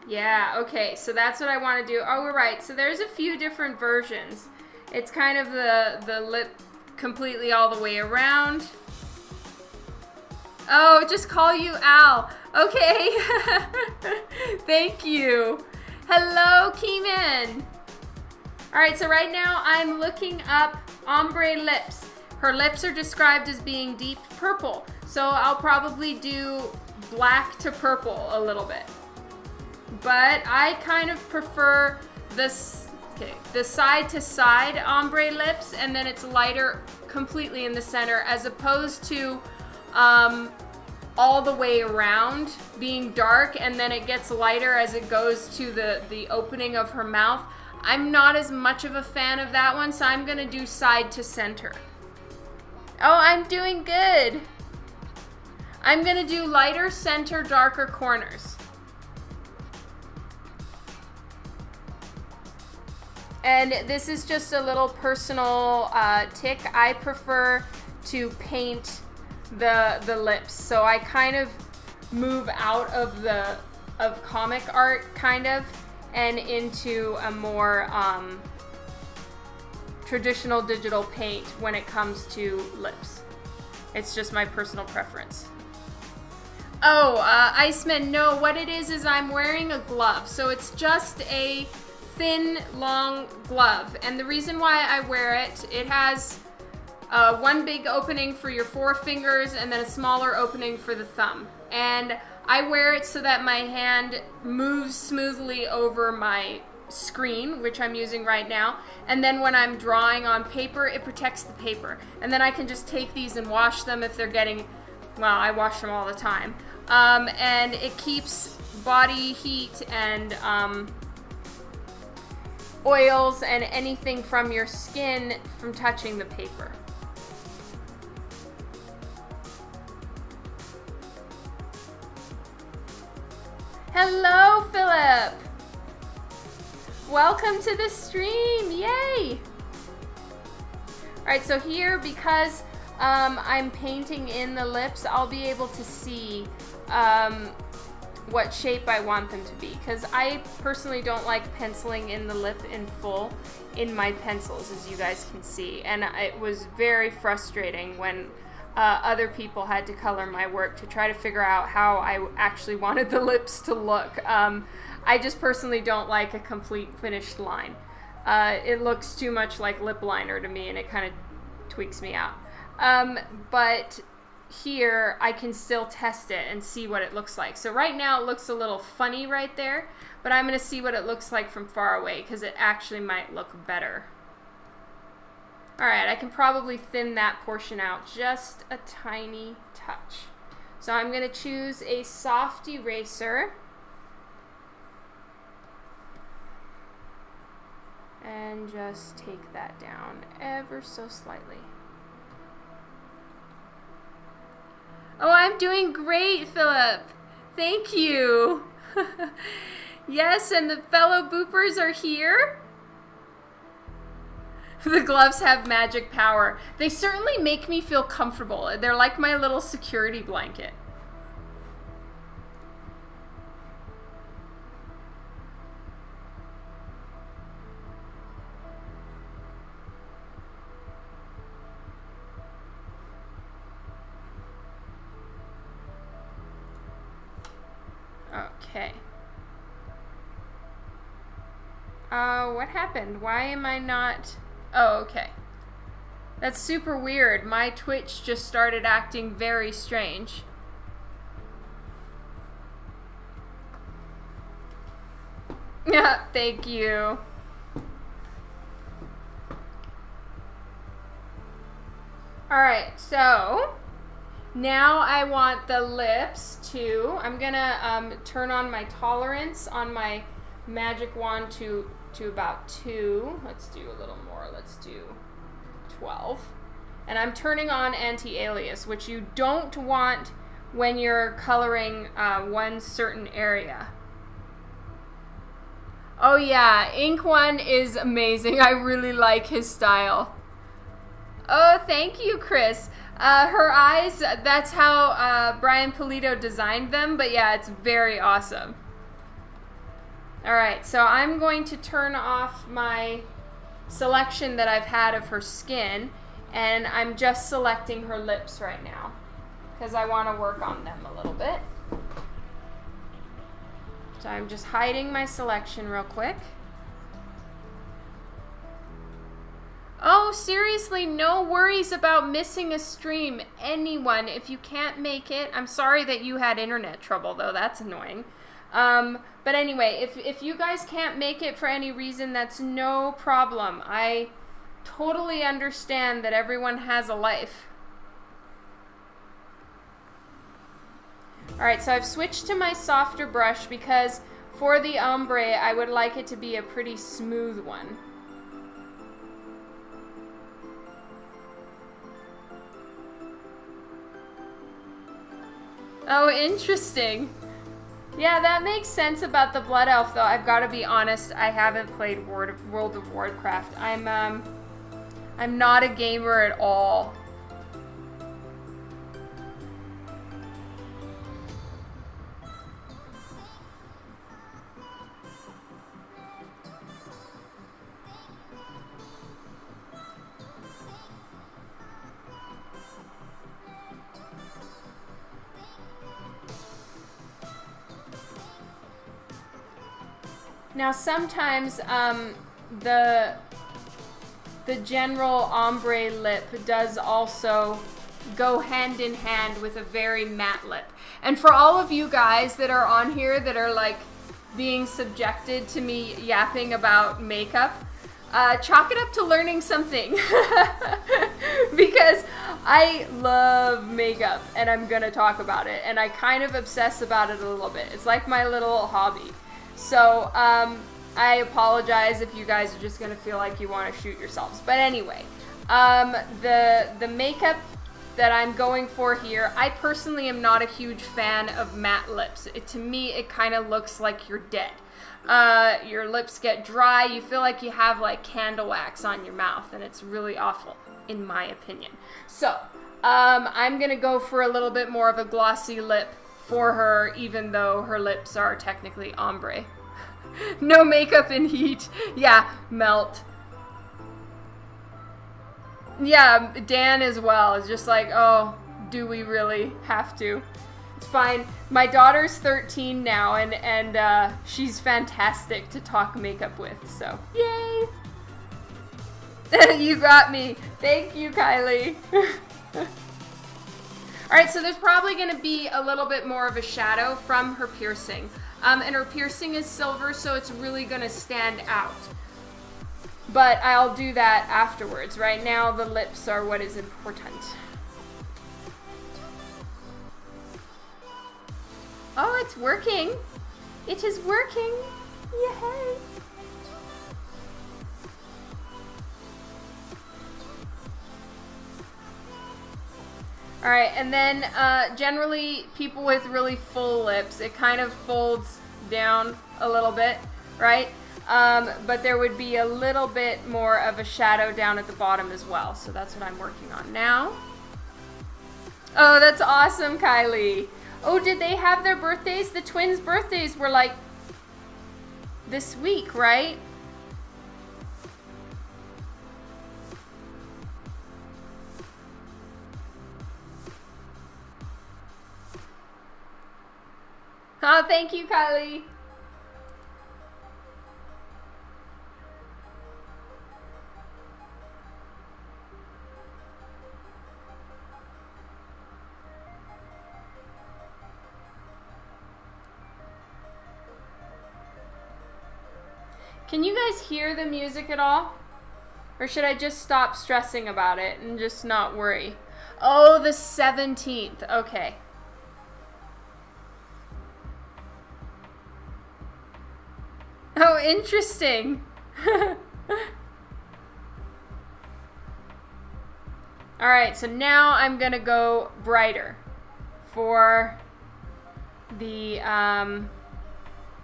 Yeah, okay, so that's what I want to do. Oh, we're right. So there's a few different versions. It's kind of the lip completely all the way around. Oh, just call you Al. Okay. Thank you. Hello, Keeman. All right, so right now I'm looking up ombre lips. Her lips are described as being deep purple. So I'll probably do black to purple a little bit. But I kind of prefer this, the side to side ombre lips, and then it's lighter completely in the center, as opposed to all the way around being dark and then it gets lighter as it goes to the opening of her mouth. I'm not as much of a fan of that one, so I'm gonna do side to center. Oh, I'm doing good. I'm gonna do lighter center, darker corners. And this is just a little personal tick. I prefer to paint the lips, so I kind of move out of comic art kind of and into a more traditional digital paint when it comes to lips. It's just my personal preference. Oh, Iceman, no, what it is I'm wearing a glove, so it's just a thin, long glove, and the reason why I wear it, it has one big opening for your forefingers and then a smaller opening for the thumb. And I wear it so that my hand moves smoothly over my screen, which I'm using right now. And then when I'm drawing on paper, it protects the paper. And then I can just take these and wash them if they're getting, well, I wash them all the time. And it keeps body heat and oils and anything from your skin from touching the paper. Hello, Philip. Welcome to the stream. Yay. All right, so here, because I'm painting in the lips, I'll be able to see what shape I want them to be, because I personally don't like penciling in the lip in full in my pencils, as you guys can see, and it was very frustrating when other people had to color my work to try to figure out how I actually wanted the lips to look. I just personally don't like a complete finished line. It looks too much like lip liner to me, and it kind of tweaks me out. But here I can still test it and see what it looks like. So right now it looks a little funny right there, but I'm going to see what it looks like from far away, because it actually might look better. Alright, I can probably thin that portion out just a tiny touch. So I'm going to choose a soft eraser and just take that down ever so slightly. Oh, I'm doing great, Philip. Thank you. Yes, and the fellow boopers are here. The gloves have magic power. They certainly make me feel comfortable. They're like my little security blanket. Okay. What happened? Why am I not... Oh, okay. That's super weird. My Twitch just started acting very strange. Yeah, thank you. Alright, so now I want the lips to... I'm gonna turn on my tolerance on my magic wand to about 2. Let's do a little more. Let's do 12. And I'm turning on anti-alias, which you don't want when you're coloring one certain area. Oh yeah, Ink One is amazing. I really like his style. Oh, thank you, Chris. Her eyes, that's how Brian Pulido designed them, but yeah, it's very awesome. Alright, so I'm going to turn off my selection that I've had of her skin, and I'm just selecting her lips right now, because I want to work on them a little bit. So I'm just hiding my selection real quick. Oh, seriously, no worries about missing a stream. Anyone, if you can't make it, I'm sorry that you had internet trouble, though. That's annoying. But anyway, if you guys can't make it for any reason, that's no problem. I totally understand that everyone has a life. Alright, so I've switched to my softer brush because for the ombre, I would like it to be a pretty smooth one. Oh, interesting. Yeah, that makes sense about the Blood Elf, though. I've got to be honest, I haven't played World of Warcraft. I'm not a gamer at all. Now sometimes the general ombre lip does also go hand in hand with a very matte lip. And for all of you guys that are on here that are like being subjected to me yapping about makeup, chalk it up to learning something. Because I love makeup and I'm gonna talk about it, and I kind of obsess about it a little bit. It's like my little hobby. So, I apologize if you guys are just going to feel like you want to shoot yourselves. But anyway, the makeup that I'm going for here, I personally am not a huge fan of matte lips. To me, it kind of looks like you're dead. Your lips get dry, you feel like you have like candle wax on your mouth, and it's really awful, in my opinion. So, I'm going to go for a little bit more of a glossy lip for her, even though her lips are technically ombre. No makeup in heat. Yeah, melt. Yeah, Dan as well is just like, oh, do we really have to? It's fine. My daughter's 13 now, and she's fantastic to talk makeup with, so yay! You got me. Thank you, Kylie. Alright, so there's probably going to be a little bit more of a shadow from her piercing. And her piercing is silver, so it's really going to stand out. But I'll do that afterwards. Right now, the lips are what is important. Oh, it's working. It is working. Yay. All right, and then generally people with really full lips, it kind of folds down a little bit, right? But there would be a little bit more of a shadow down at the bottom as well. So that's what I'm working on now. Oh, that's awesome, Kylie. Oh, did they have their birthdays? The twins' birthdays were like this week, right? Oh, thank you, Kylie. Can you guys hear the music at all? Or should I just stop stressing about it and just not worry? Oh, the 17th. Okay. Oh, interesting. All right, so now I'm gonna go brighter for the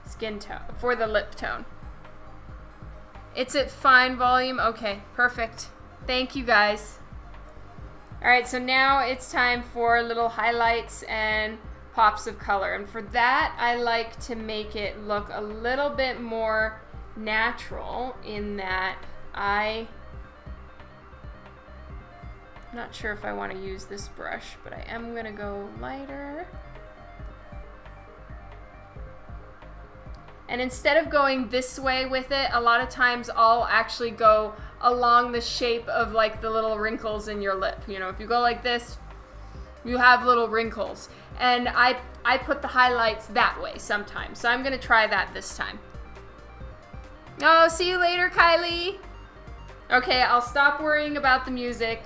skin tone, for the lip tone. It's at fine volume. Okay, perfect. Thank you, guys. All right, so now it's time for little highlights and pops of color. And for that, I like to make it look a little bit more natural in that I'm not sure if I want to use this brush, but I am going to go lighter. And instead of going this way with it, a lot of times I'll actually go along the shape of like the little wrinkles in your lip. You know, if you go like this, you have little wrinkles. And I put the highlights that way sometimes. So I'm going to try that this time. Oh, see you later, Kylie. Okay, I'll stop worrying about the music.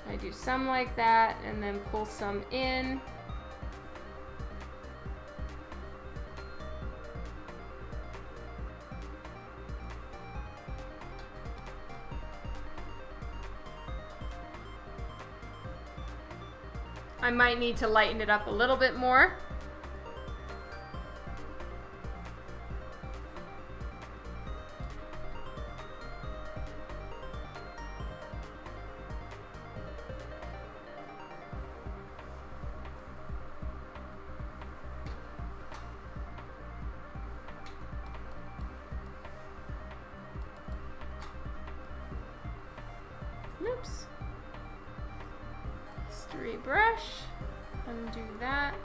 I do some like that and then pull some in. I might need to lighten it up a little bit more. Oops. History brush. Undo that.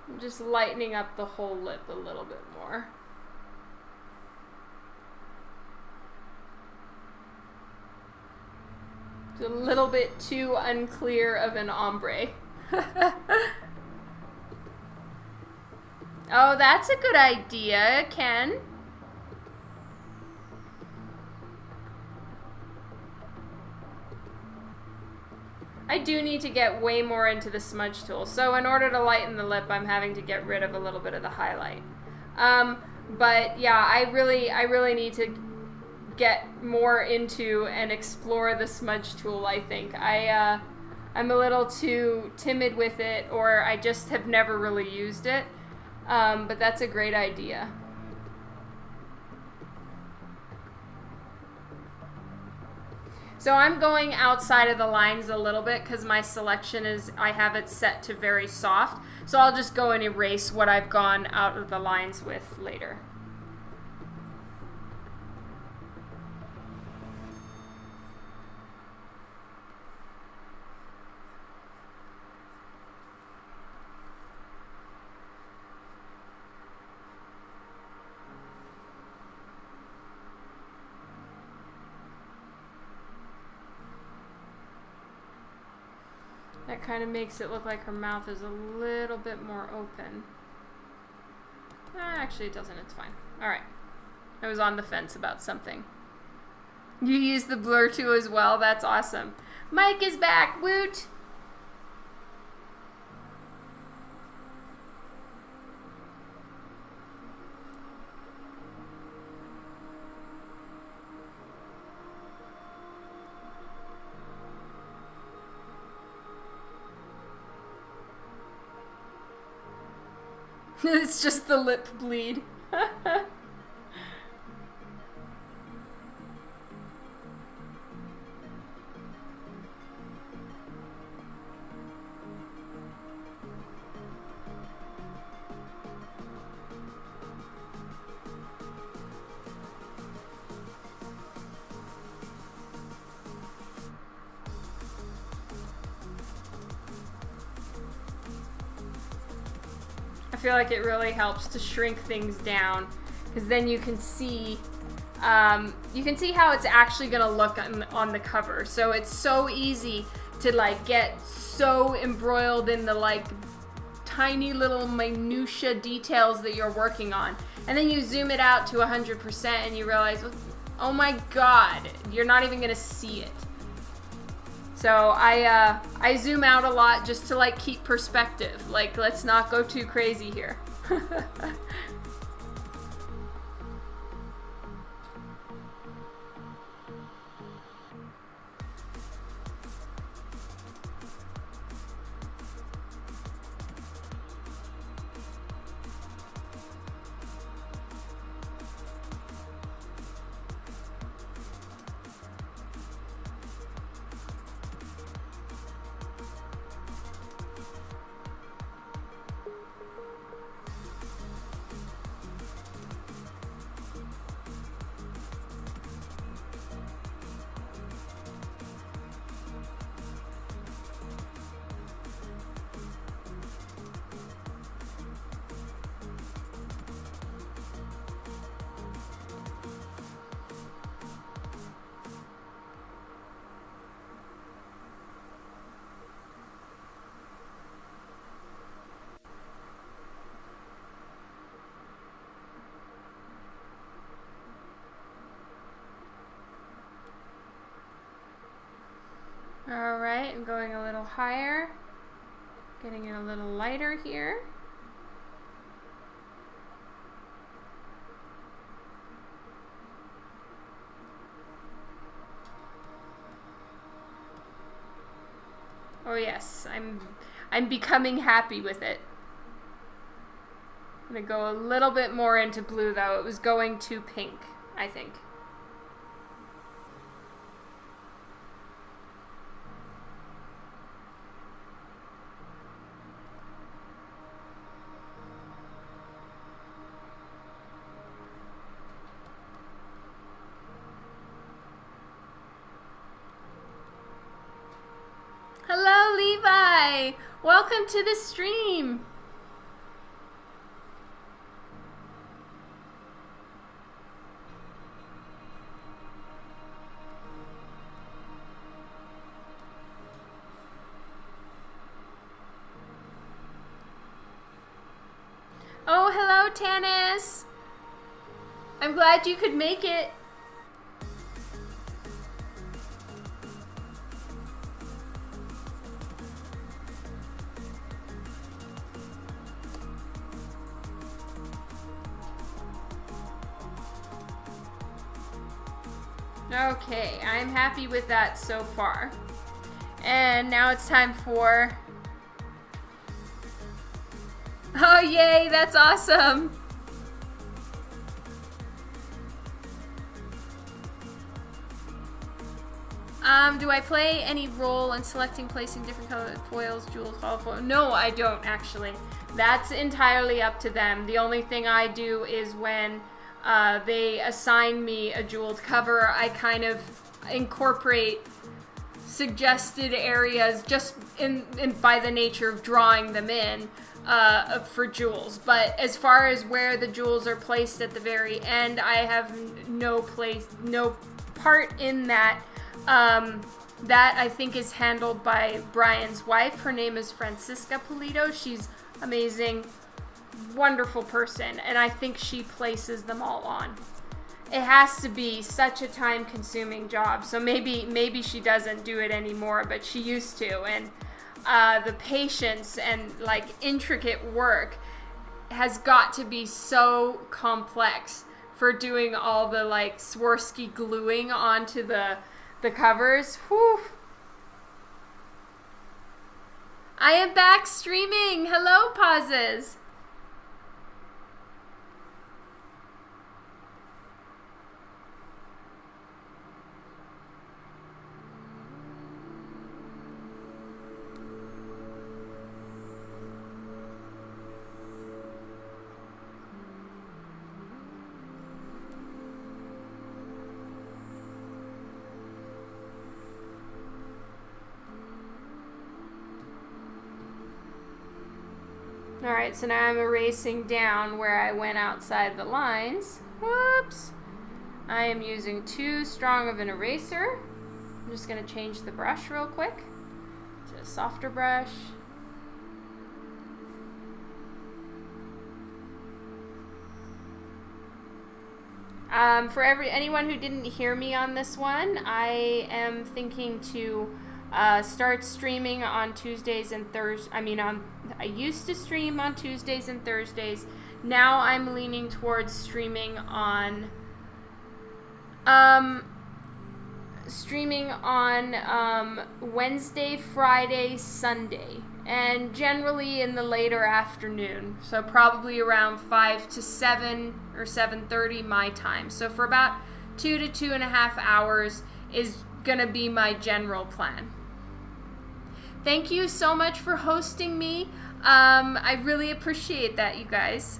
I'm just lightening up the whole lip a little bit more. It's a little bit too unclear of an ombre. Oh, that's a good idea, Ken. I do need to get way more into the smudge tool. So in order to lighten the lip, I'm having to get rid of a little bit of the highlight. But yeah, I really need to get more into and explore the smudge tool, I think. I'm a little too timid with it, or I just have never really used it. But that's a great idea. So I'm going outside of the lines a little bit because my selection is, I have it set to very soft. So I'll just go and erase what I've gone out of the lines with later. That kind of makes it look like her mouth is a little bit more open. Actually, it doesn't. It's fine. All right. I was on the fence about something. You use the blur tool as well? That's awesome. Mike is back. Woot! It's just the lip bleed. I feel like it really helps to shrink things down, because then you can see how it's actually going to look on the cover. So it's so easy to like get so embroiled in the like tiny little minutia details that you're working on, and then you zoom it out to 100% and you realize, oh my god, you're not even going to see it. So I zoom out a lot just to like keep perspective. Like, let's not go too crazy here. Alright, I'm going a little higher, getting it a little lighter here. Oh yes, I'm becoming happy with it. I'm gonna go a little bit more into blue though. It was going too pink, I think. Hello, Levi! Welcome to the stream! Oh, hello, Tanis! I'm glad you could make it. Okay, I'm happy with that so far. And now it's time for... Oh, yay, that's awesome! Do I play any role in selecting, placing different colored foils, jewels, hollow foil? No, I don't, actually. That's entirely up to them. The only thing I do is when they assign me a jeweled cover, I kind of incorporate suggested areas just by the nature of drawing them in for jewels. But as far as where the jewels are placed at the very end, I have no part in that. That I think is handled by Brian's wife. Her name is Francisca Pulido. She's amazing, wonderful person, and I think she places them all on. It has to be such a time-consuming job, so maybe she doesn't do it anymore, but she used to, and the patience and like intricate work has got to be so complex for doing all the like Swarovski gluing onto the covers. Whew. I am back streaming. Hello, pauses. Alright, so now I'm erasing down where I went outside the lines. Whoops! I am using too strong of an eraser. I'm just going to change the brush real quick to a softer brush. For anyone who didn't hear me on this one, I am thinking to start streaming on Tuesdays and Thursdays. I used to stream on Tuesdays and Thursdays. Now I'm leaning towards streaming on Wednesday, Friday, Sunday, and generally in the later afternoon. So probably around 5 to 7 or 7:30 my time. So for about 2 to 2.5 hours is gonna be my general plan. Thank you so much for hosting me. I really appreciate that, you guys.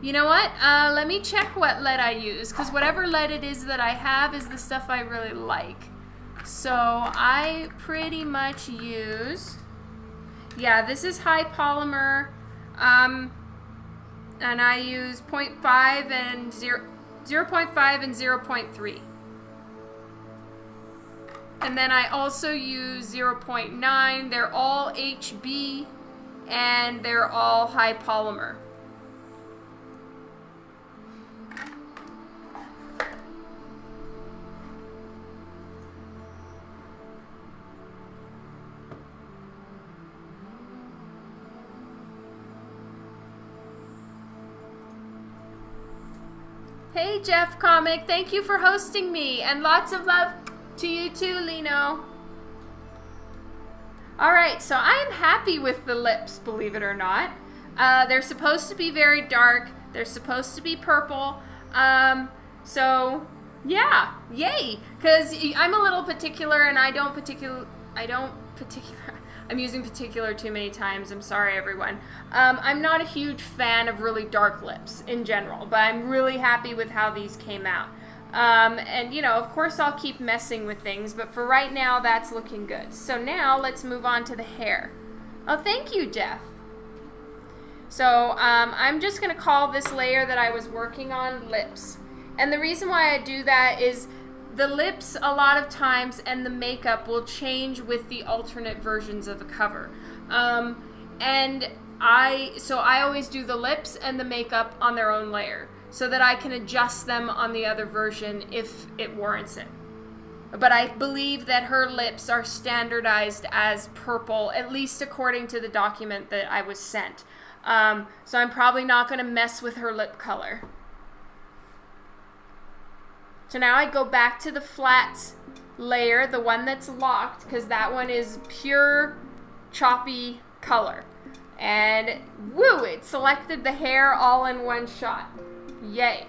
You know what? Let me check what lead I use, because whatever lead it is that I have is the stuff I really like. So I pretty much use, yeah, this is high polymer, and I use 0.5 and 0.5 and 0.3. And then I also use 0.9. They're all HB and they're all high polymer. Hey Jeff Comic, thank you for hosting me, and lots of love to you too, Lino. Alright, so I am happy with the lips, believe it or not. They're supposed to be very dark. They're supposed to be purple. So, yeah, yay. Because I'm a little particular, and I'm using particular too many times. I'm sorry, everyone. I'm not a huge fan of really dark lips in general, but I'm really happy with how these came out. And, you know, of course I'll keep messing with things, but for right now, that's looking good. So now let's move on to the hair. Oh, thank you, Jeff. So I'm just going to call this layer that I was working on lips. And the reason why I do that is the lips a lot of times and the makeup will change with the alternate versions of the cover. And I always do the lips and the makeup on their own layer, so that I can adjust them on the other version if it warrants it. But I believe that her lips are standardized as purple, at least according to the document that I was sent. So I'm probably not going to mess with her lip color. So now I go back to the flat layer, the one that's locked, because that one is pure choppy color. And woo, it selected the hair all in one shot. Yay.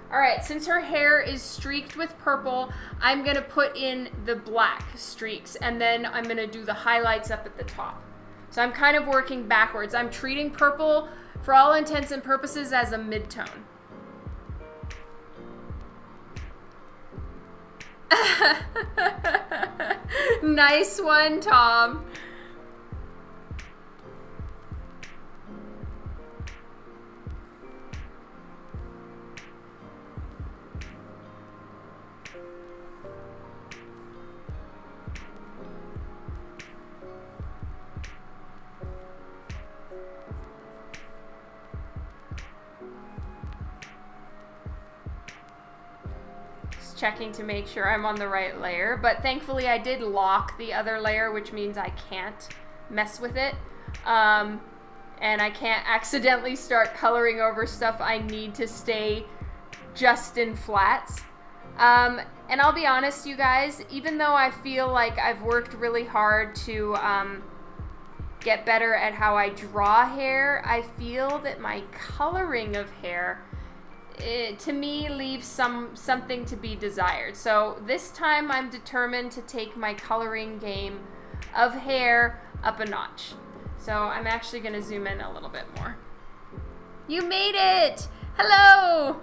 All right, since her hair is streaked with purple, I'm gonna put in the black streaks, and then I'm gonna do the highlights up at the top. So I'm kind of working backwards. I'm treating purple, for all intents and purposes, as a mid-tone. Nice one, Tom. Checking to make sure I'm on the right layer, but thankfully I did lock the other layer, which means I can't mess with it, and I can't accidentally start coloring over stuff I need to stay just in flats. And I'll be honest, you guys, even though I feel like I've worked really hard to get better at how I draw hair, I feel that my coloring of hair, to me, leaves something to be desired. So this time I'm determined to take my coloring game of hair up a notch. So I'm actually going to zoom in a little bit more. You made it! Hello!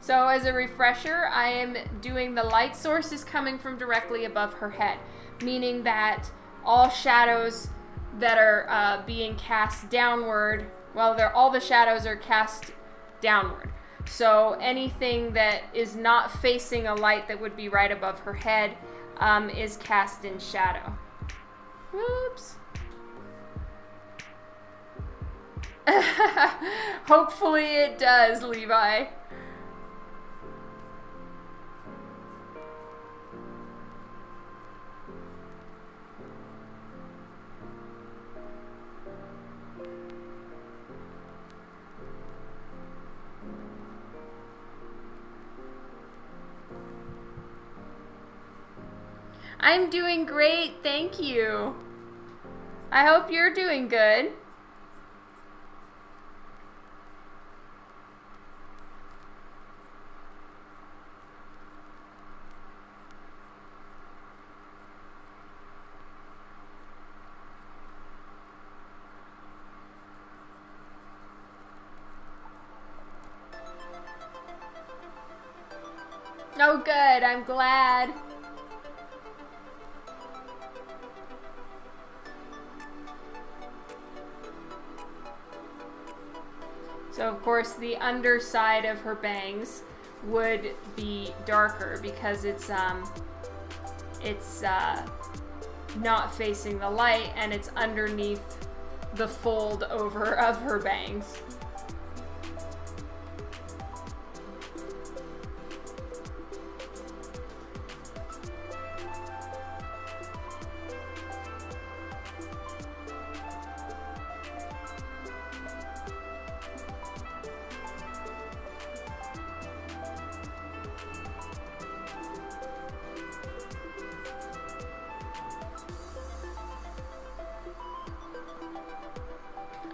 So as a refresher, I am doing the light source is coming from directly above her head, meaning that all shadows that are being cast downward, well, all the shadows are cast downward. So anything that is not facing a light that would be right above her head is cast in shadow. Whoops. Hopefully it does, Levi. I'm doing great, thank you. I hope you're doing good. Oh, good, I'm glad. So of course the underside of her bangs would be darker because it's not facing the light and it's underneath the fold over of her bangs.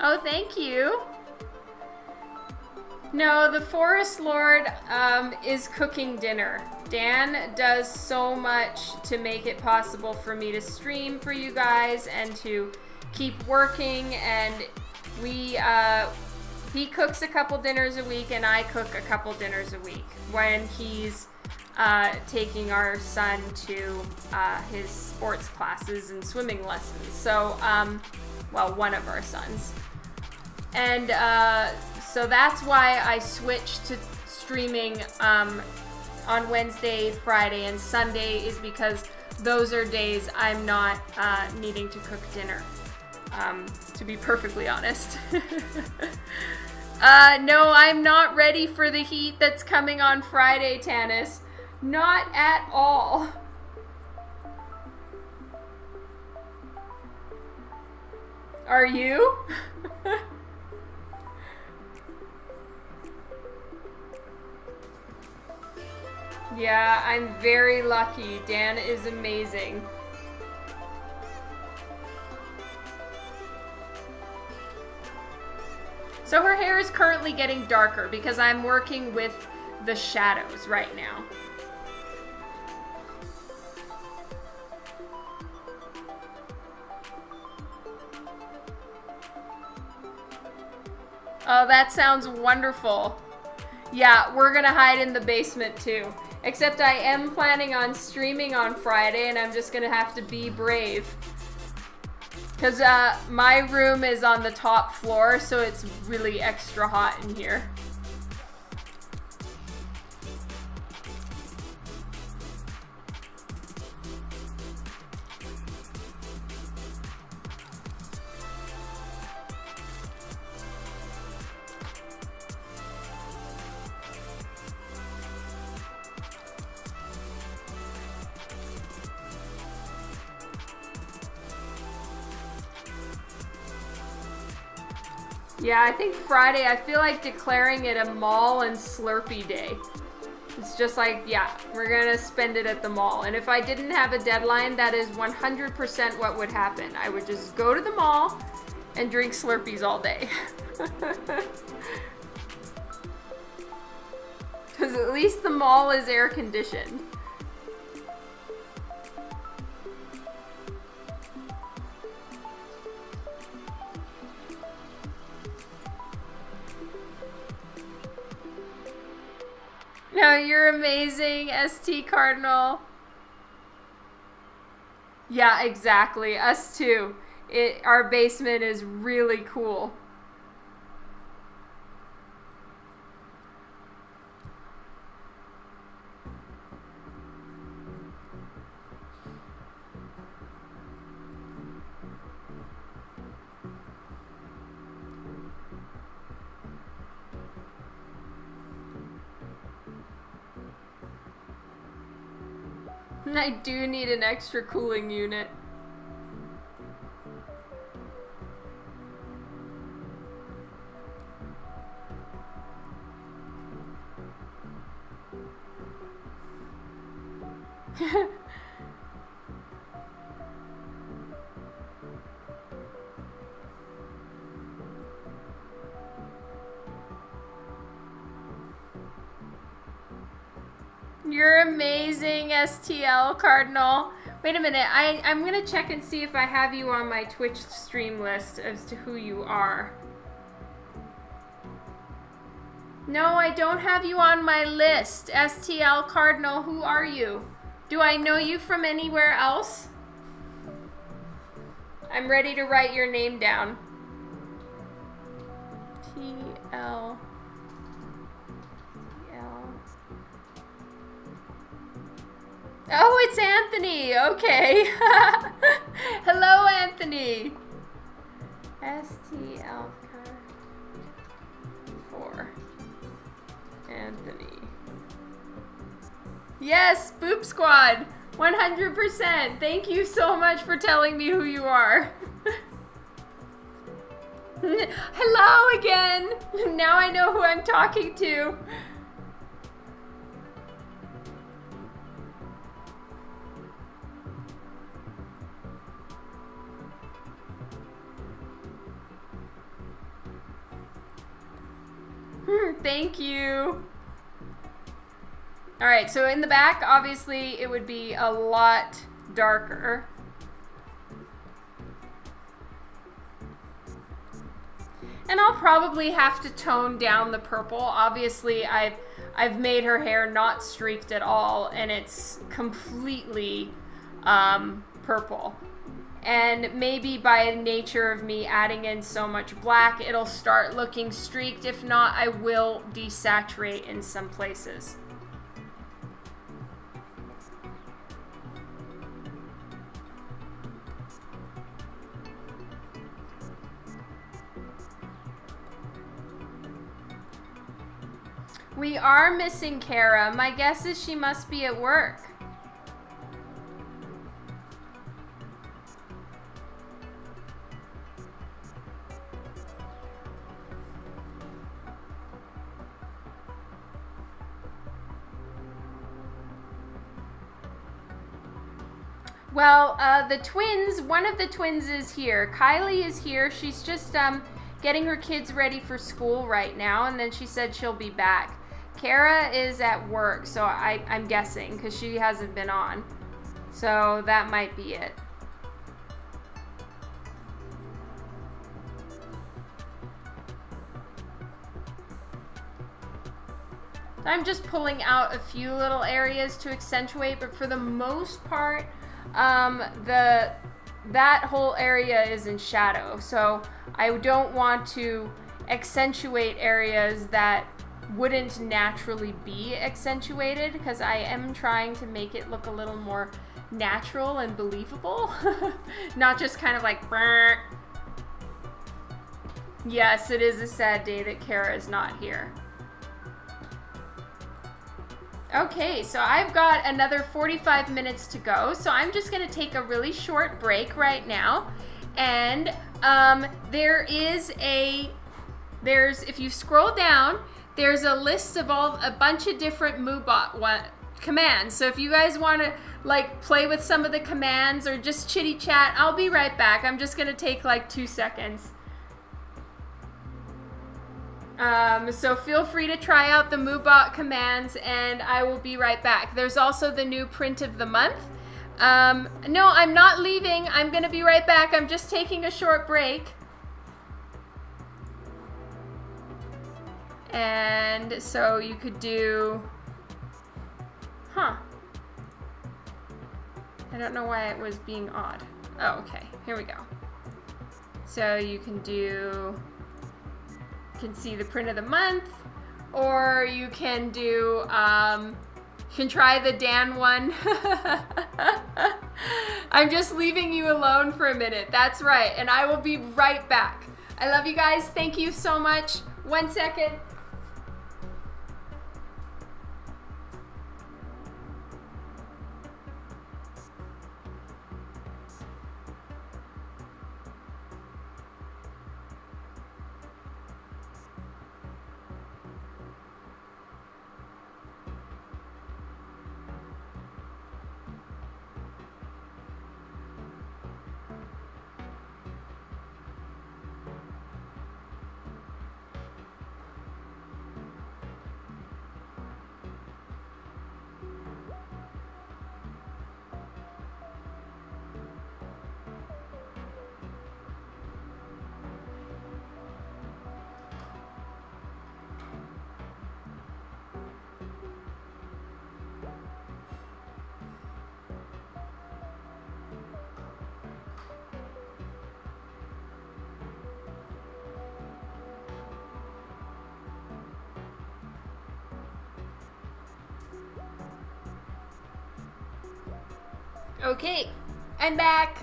Oh, thank you. No, the Forest Lord is cooking dinner. Dan does so much to make it possible for me to stream for you guys and to keep working, and he cooks a couple dinners a week and I cook a couple dinners a week when he's taking our son to his sports classes and swimming lessons. So, well, one of our sons. And so that's why I switched to streaming on Wednesday, Friday, and Sunday, is because those are days I'm not needing to cook dinner, to be perfectly honest. No, I'm not ready for the heat that's coming on Friday, Tanis. Not at all. Are you? Yeah, I'm very lucky. Dan is amazing. So her hair is currently getting darker because I'm working with the shadows right now. Oh, that sounds wonderful. Yeah, we're gonna hide in the basement too. Except I am planning on streaming on Friday and I'm just gonna have to be brave. Because my room is on the top floor, so it's really extra hot in here. Yeah, I think Friday, I feel like declaring it a mall and Slurpee day. It's just like, yeah, we're gonna spend it at the mall. And if I didn't have a deadline, that is 100% what would happen. I would just go to the mall and drink Slurpees all day. Because at least the mall is air conditioned. No, you're amazing, ST Cardinal. Yeah, exactly. Us too. Our basement is really cool. I do need an extra cooling unit. You're amazing, STL Cardinal. Wait a minute, I'm gonna check and see if I have you on my Twitch stream list as to who you are. No, I don't have you on my list. STL Cardinal, who are you? Do I know you from anywhere else? I'm ready to write your name down. TL. Oh, it's Anthony. Okay. Hello, Anthony. STL 4. Anthony. Yes, Boop Squad. 100%. Thank you so much for telling me who you are. Hello again. Now I know who I'm talking to. Thank you. All right, so in the back, obviously, it would be a lot darker. And I'll probably have to tone down the purple. Obviously, I've made her hair not streaked at all, and it's completely purple. And maybe by nature of me adding in so much black, it'll start looking streaked. If not, I will desaturate in some places. We are missing Kara. My guess is she must be at work. Well, the twins, one of the twins is here. Kylie is here. She's just getting her kids ready for school right now, and then she said she'll be back. Kara is at work, so I'm guessing, because she hasn't been on. So that might be it. I'm just pulling out a few little areas to accentuate, but for the most part, that whole area is in shadow. So I don't want to accentuate areas that wouldn't naturally be accentuated, because I am trying to make it look a little more natural and believable. Not just kind of like, brr. Yes, it is a sad day that Kara is not here. Okay, so I've got another 45 minutes to go, so I'm just going to take a really short break right now. And if you scroll down, there's a list of a bunch of different MooBot commands. So if you guys want to like play with some of the commands or just chitty chat, I'll be right back. I'm just going to take like 2 seconds. So feel free to try out the MooBot commands, and I will be right back. There's also the new print of the month. No, I'm not leaving. I'm going to be right back. I'm just taking a short break. And so you could do... I don't know why it was being odd. Oh, okay. Here we go. So you can do... can see the print of the month, or you can do you can try the Dan one. I'm just leaving you alone for a minute. That's right, and I will be right back. I love you guys. Thank you so much. 1 second. Okay, I'm back.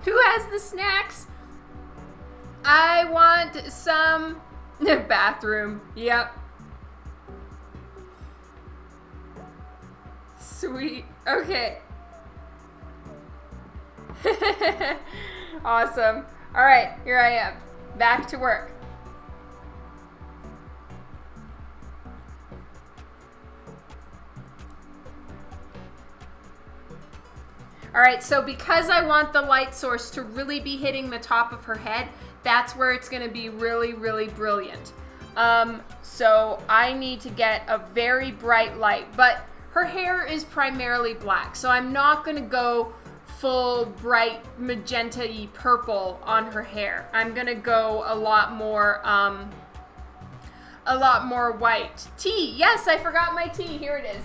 Who has the snacks? I want some bathroom. Yep. Sweet. Okay. Awesome. All right, here I am. Back to work. All right, so because I want the light source to really be hitting the top of her head, that's where it's gonna be really, really brilliant. So I need to get a very bright light, but her hair is primarily black, so I'm not gonna go full bright magenta-y purple on her hair. I'm gonna go a lot more white. Tea, yes, I forgot my tea, here it is.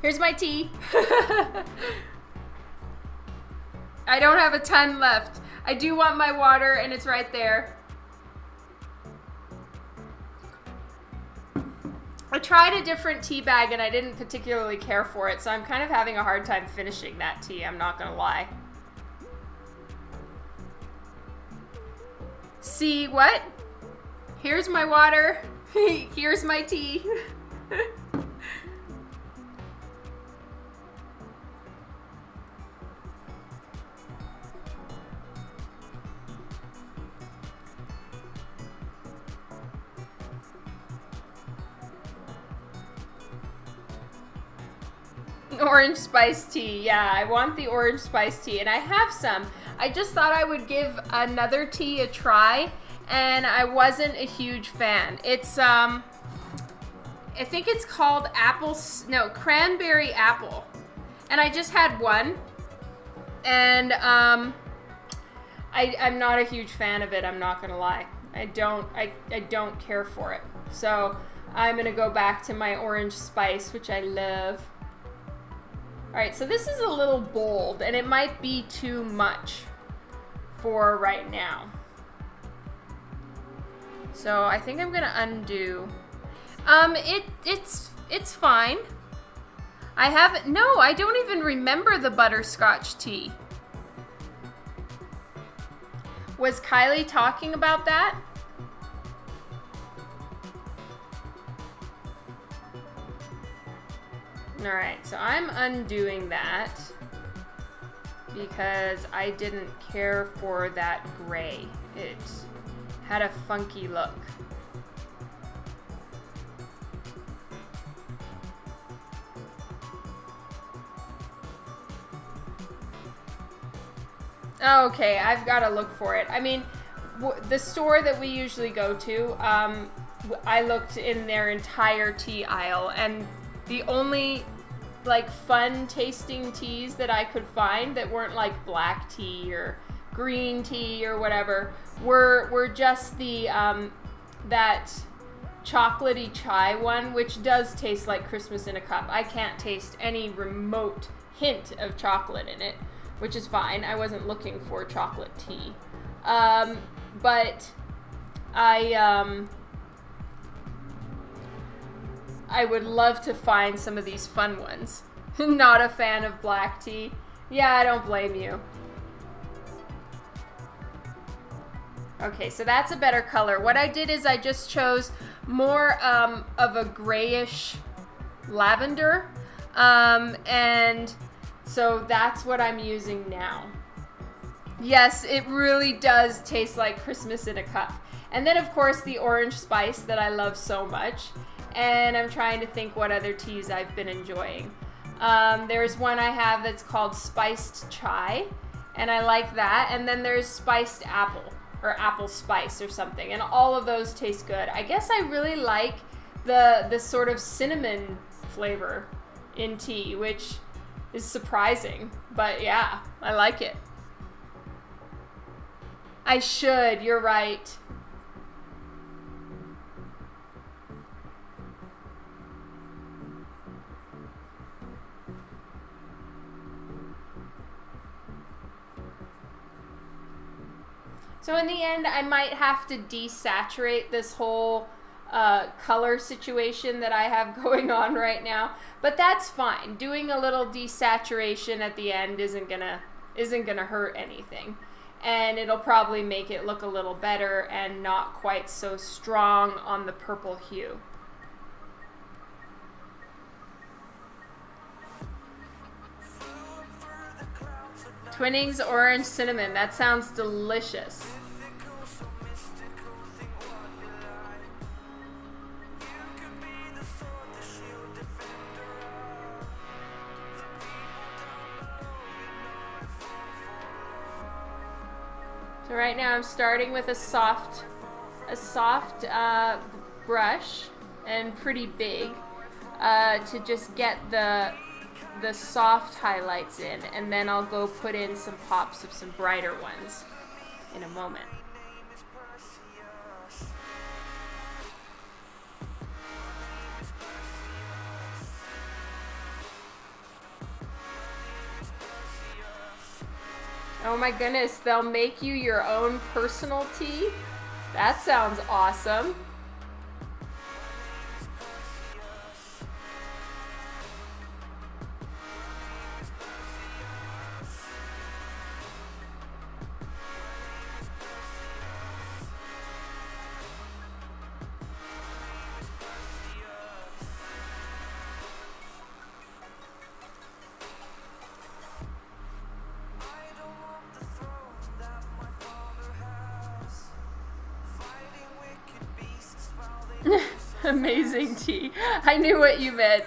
Here's my tea. I don't have a ton left. I do want my water, and it's right there. I tried a different tea bag, and I didn't particularly care for it, so I'm kind of having a hard time finishing that tea, I'm not gonna lie. See what? Here's my water. Here's my tea. Orange spice tea. Yeah, I want the orange spice tea, and I have some. I just thought I would give another tea a try, and I wasn't a huge fan. It's I think it's called cranberry apple. And I just had one, and I'm not a huge fan of it, I'm not gonna lie. I don't care for it. So I'm gonna go back to my orange spice, which I love. Alright, so this is a little bold, and it might be too much for right now. So I think I'm gonna undo. It's fine. I don't even remember the butterscotch tea. Was Kylie talking about that? Alright, so I'm undoing that because I didn't care for that gray. It had a funky look. Okay, I've got to look for it. I mean, the store that we usually go to, I looked in their entire tea aisle, and the only like fun tasting teas that I could find that weren't like black tea or green tea or whatever were just the that chocolatey chai one, which does taste like Christmas in a cup. I can't taste any remote hint of chocolate in it, which is fine. I wasn't looking for chocolate tea. But I would love to find some of these fun ones. Not a fan of black tea. Yeah, I don't blame you. Okay, so that's a better color. What I did is I just chose more of a grayish lavender. And so that's what I'm using now. Yes, it really does taste like Christmas in a cup. And then, of course, the orange spice that I love so much. And I'm trying to think what other teas I've been enjoying. There's one I have that's called spiced chai, and I like that. And then there's spiced apple, or apple spice or something. And all of those taste good. I guess I really like the sort of cinnamon flavor in tea, which is surprising. But yeah, I like it. I should, you're right. So in the end, I might have to desaturate this whole color situation that I have going on right now, but that's fine. Doing a little desaturation at the end isn't gonna hurt anything, and it'll probably make it look a little better and not quite so strong on the purple hue. Twinings orange cinnamon. That sounds delicious. So right now I'm starting with a soft brush, and pretty big, to just get the soft highlights in, and then I'll go put in some pops of some brighter ones in a moment. Oh my goodness, they'll make you your own personal tea? That sounds awesome. Amazing tea. I knew what you meant.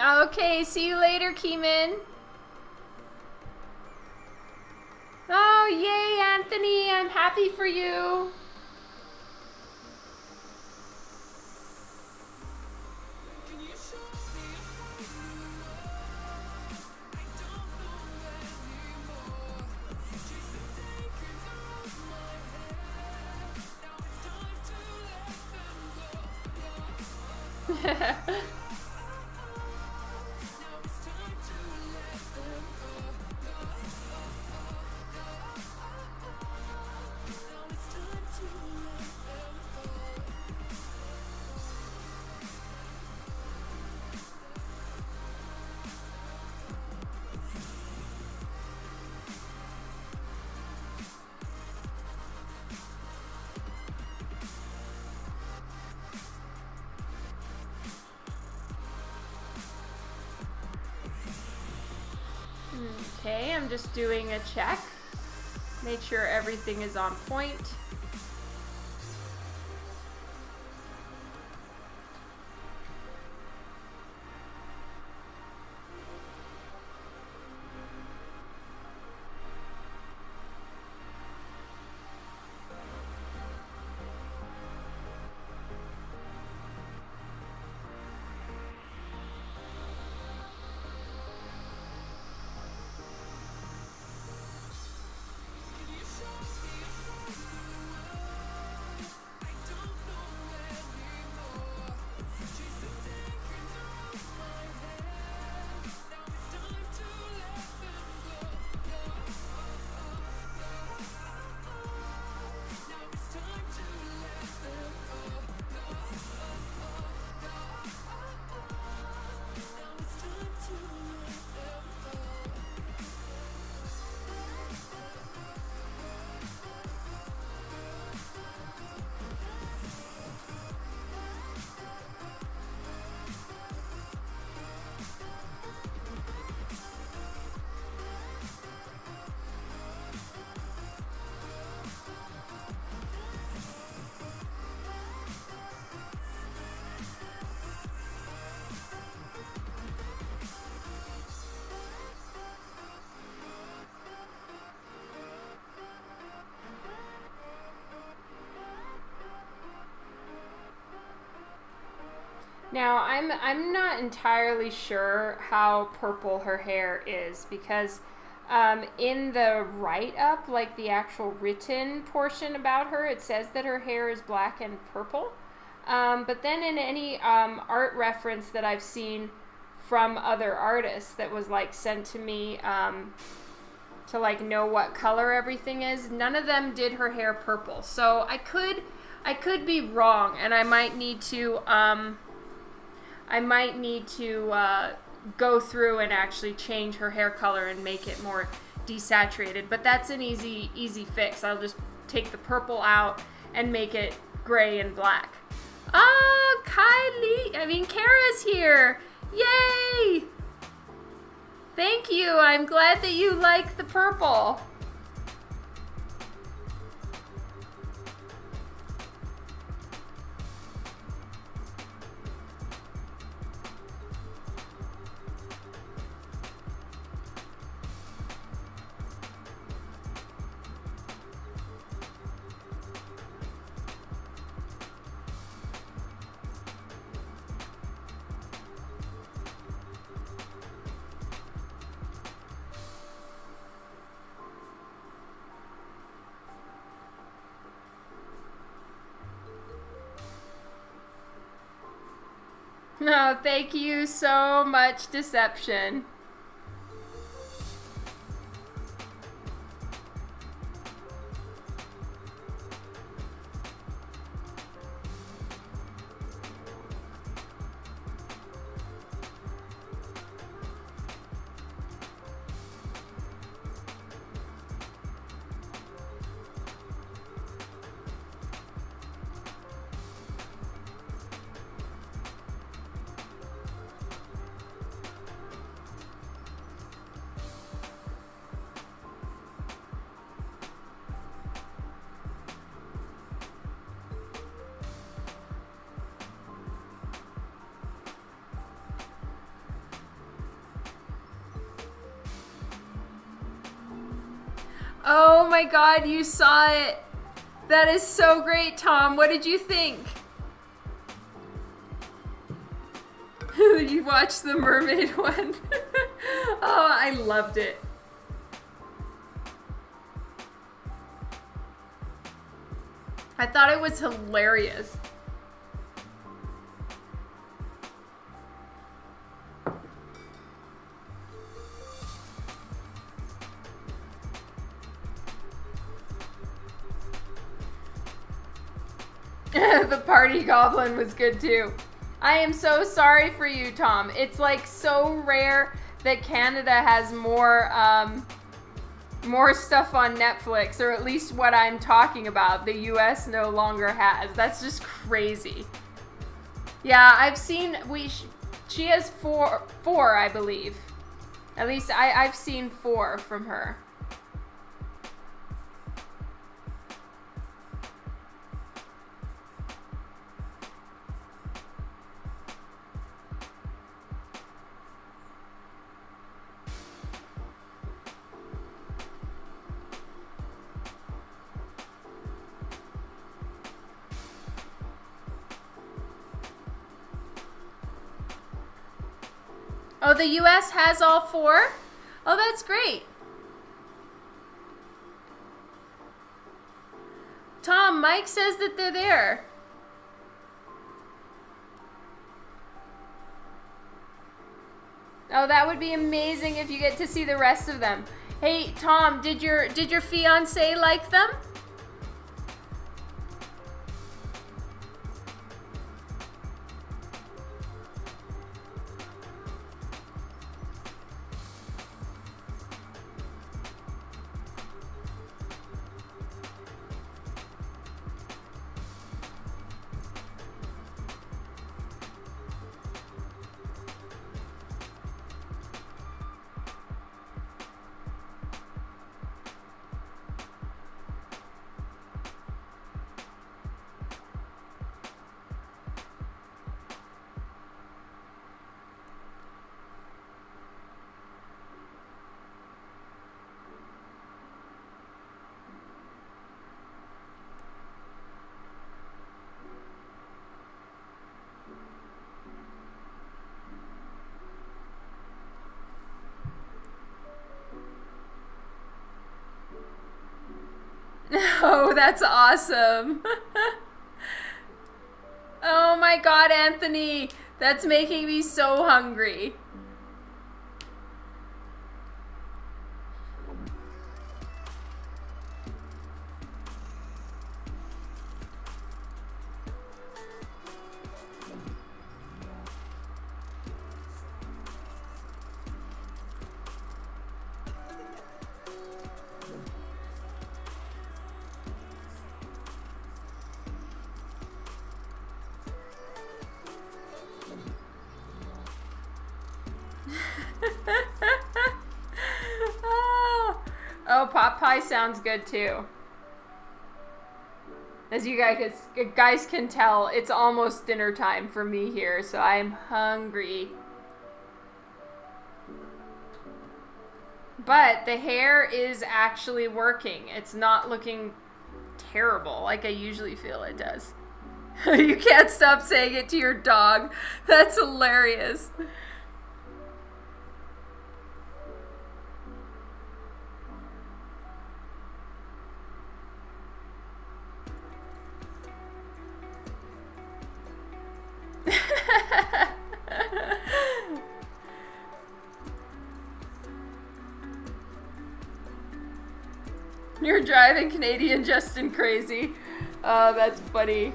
Okay, see you later, Keeman. Oh, yay, Anthony. I'm happy for you. Okay, I'm just doing a check. Make sure everything is on point. Now, I'm not entirely sure how purple her hair is because in the write-up, like the actual written portion about her, it says that her hair is black and purple. But then in any art reference that I've seen from other artists that was like sent to me to like know what color everything is, none of them did her hair purple. So I could be wrong, and I might need to go through and actually change her hair color and make it more desaturated. But that's an easy fix. I'll just take the purple out and make it gray and black. Oh, Kara's here. Yay! Thank you. I'm glad that you like the purple. No, thank you so much, Deception. my God, you saw it. That is so great, Tom. What did you think? You watched the mermaid one. Oh, I loved it. I thought it was hilarious. The party goblin was good too. I am so sorry for you, Tom. It's like so rare that Canada has more stuff on Netflix, or at least what I'm talking about, the US no longer has. That's just crazy. Yeah, I've seen, she has four, I believe. At least I've seen 4 from her. Oh, the US has all 4? Oh, that's great. Tom, Mike says that they're there. Oh, that would be amazing if you get to see the rest of them. Hey, Tom, did your fiance like them? Oh, that's awesome. Oh my God, Anthony, that's making me so hungry. Oh, pot pie sounds good too. As you guys can tell, it's almost dinner time for me here, so I'm hungry. But the hair is actually working. It's not looking terrible like I usually feel it does. You can't stop saying it to your dog. That's hilarious. You're driving Canadian Justin crazy. Oh, that's funny.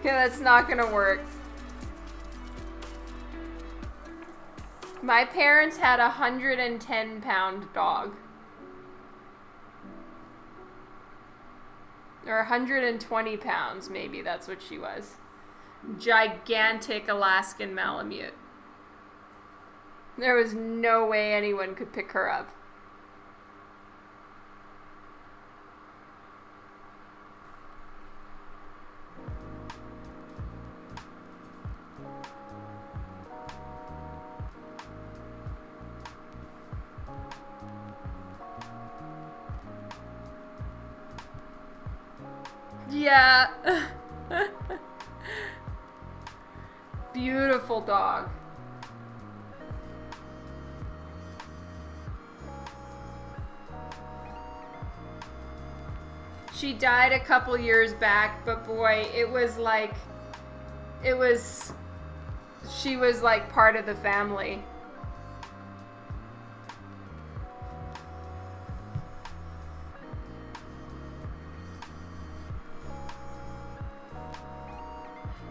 Yeah, that's not gonna work. My parents had a 110-pound dog. Or 120 pounds, maybe that's what she was. gigantic Alaskan Malamute. There was no way anyone could pick her up. Yeah. Beautiful dog. She died a couple years back, but boy, she was like part of the family.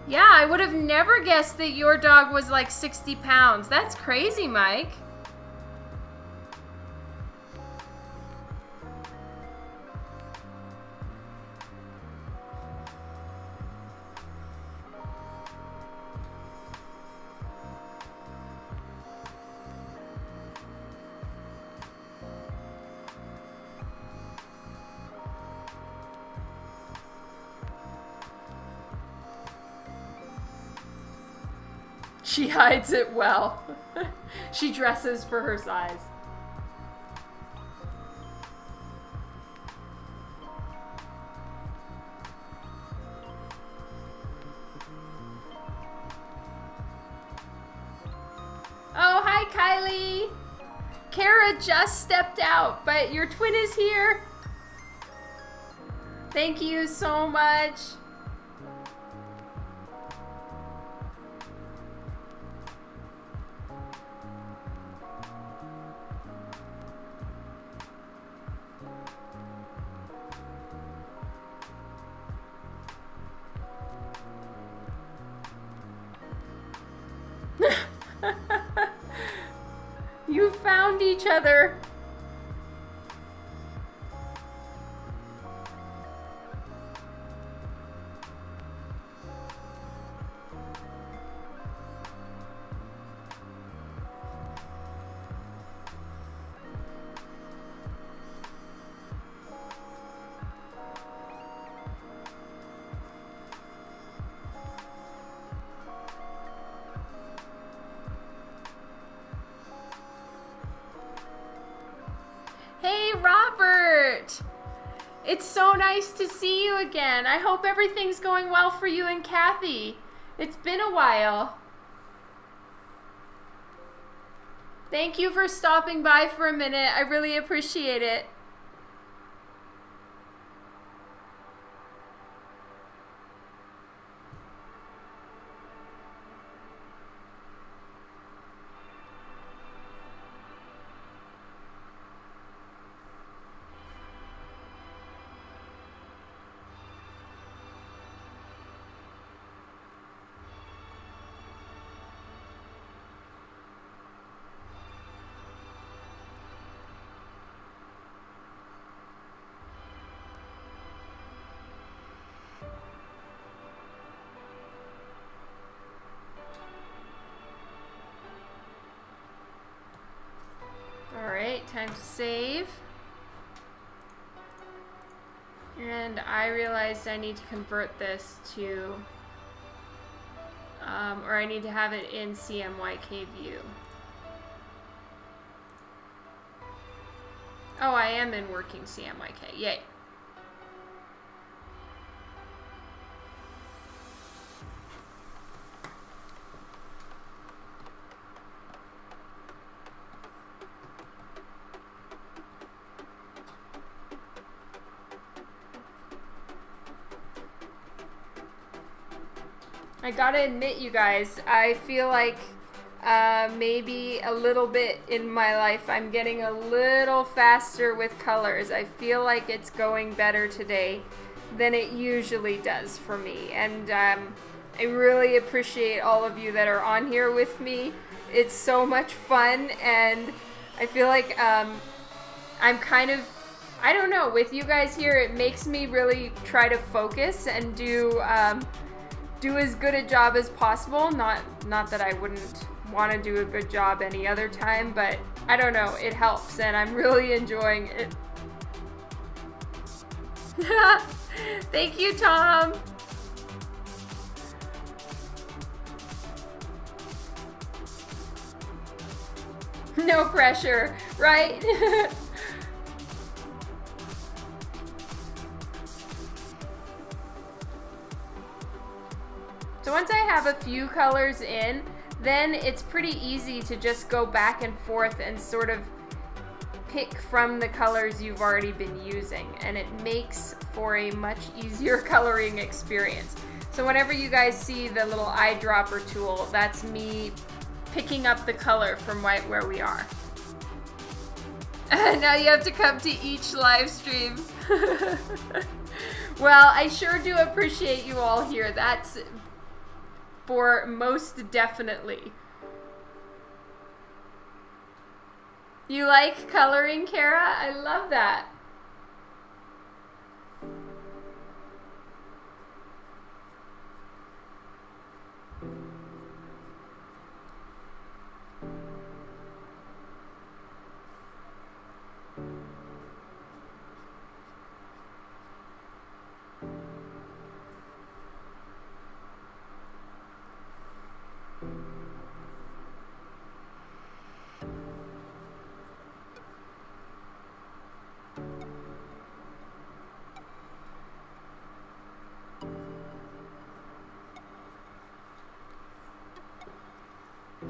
Yeah, I would have never guessed that your dog was like 60 pounds. That's crazy, Mike. She hides it well. She dresses for her size. Oh, hi, Kylie. Kara just stepped out, but your twin is here. Thank you so much. You found each other. Hey, Robert! It's so nice to see you again. I hope everything's going well for you and Kathy. It's been a while. Thank you for stopping by for a minute. I really appreciate it. Alright, time to save. And I realized I need to convert this to, or I need to have it in CMYK view. Oh, I am in working CMYK. Yay. I gotta admit, you guys, I feel like maybe a little bit in my life I'm getting a little faster with colors. I feel like it's going better today than it usually does for me. And I really appreciate all of you that are on here with me. It's so much fun, and I feel like I'm kind of, I don't know, with you guys here, it makes me really try to focus and do do as good a job as possible. Not that I wouldn't want to do a good job any other time, but I don't know, it helps and I'm really enjoying it. Thank you, Tom. No pressure, right? So once I have a few colors in, then it's pretty easy to just go back and forth and sort of pick from the colors you've already been using, and it makes for a much easier coloring experience. So whenever you guys see the little eyedropper tool, that's me picking up the color from right where we are. Now you have to come to each live stream. Well, I sure do appreciate you all here. That's for most definitely. You like coloring, Kara? I love that.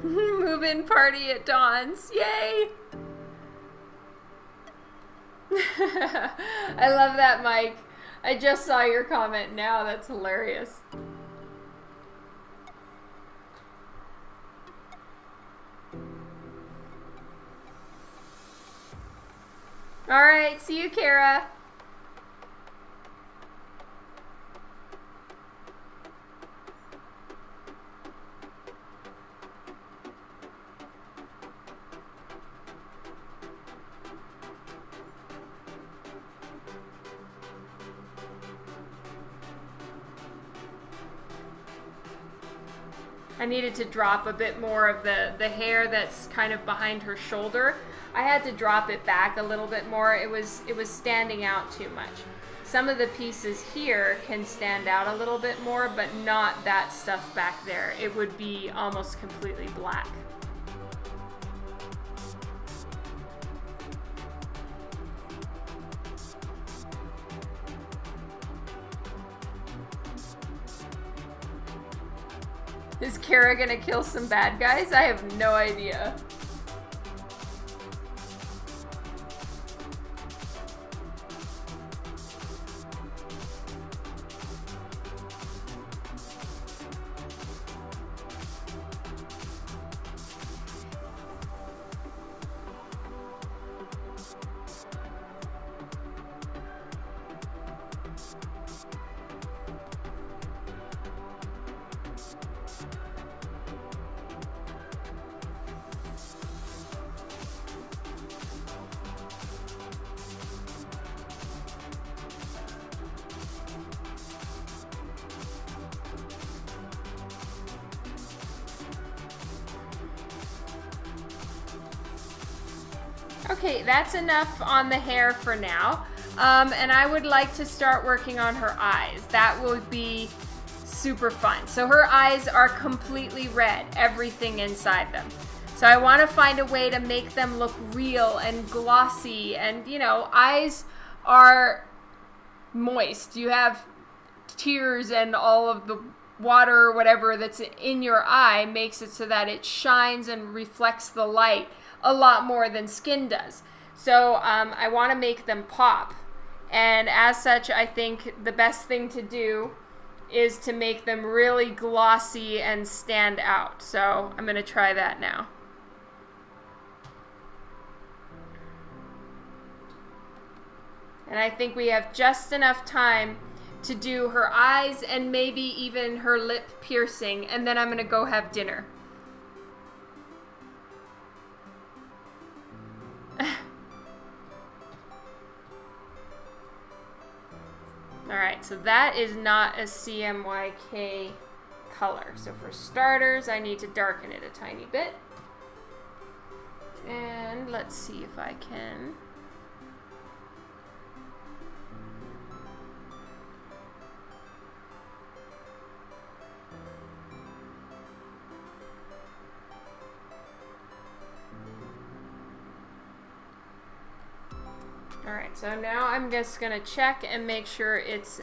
Move-in party at Dawn's. Yay! I love that, Mike. I just saw your comment now. That's hilarious. All right, see you, Kara. I needed to drop a bit more of the hair that's kind of behind her shoulder. I had to drop it back a little bit more. It was standing out too much. Some of the pieces here can stand out a little bit more, but not that stuff back there. It would be almost completely black. Is Kara gonna kill some bad guys? I have no idea. Okay, that's enough on the hair for now. And I would like to start working on her eyes. That will be super fun. So her eyes are completely red, everything inside them. So I want to find a way to make them look real and glossy, and you know, eyes are moist. You have tears, and all of the water or whatever that's in your eye makes it so that it shines and reflects the light a lot more than skin does. So I want to make them pop, and as such I think the best thing to do is to make them really glossy and stand out. So I'm going to try that now. And I think we have just enough time to do her eyes and maybe even her lip piercing, and then I'm going to go have dinner. Alright, so that is not a CMYK color. So for starters, I need to darken it a tiny bit. And let's see if I can. Alright, so now I'm just going to check and make sure it's,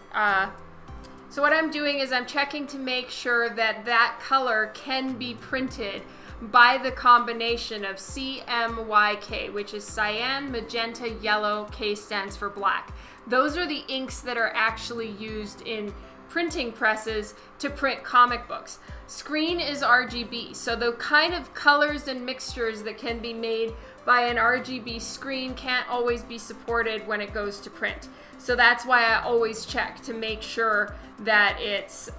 so what I'm doing is I'm checking to make sure that that color can be printed by the combination of CMYK, which is cyan, magenta, yellow, K stands for black. Those are the inks that are actually used in printing presses to print comic books. Screen is RGB, so the kind of colors and mixtures that can be made by an RGB screen can't always be supported when it goes to print. So that's why I always check to make sure that it's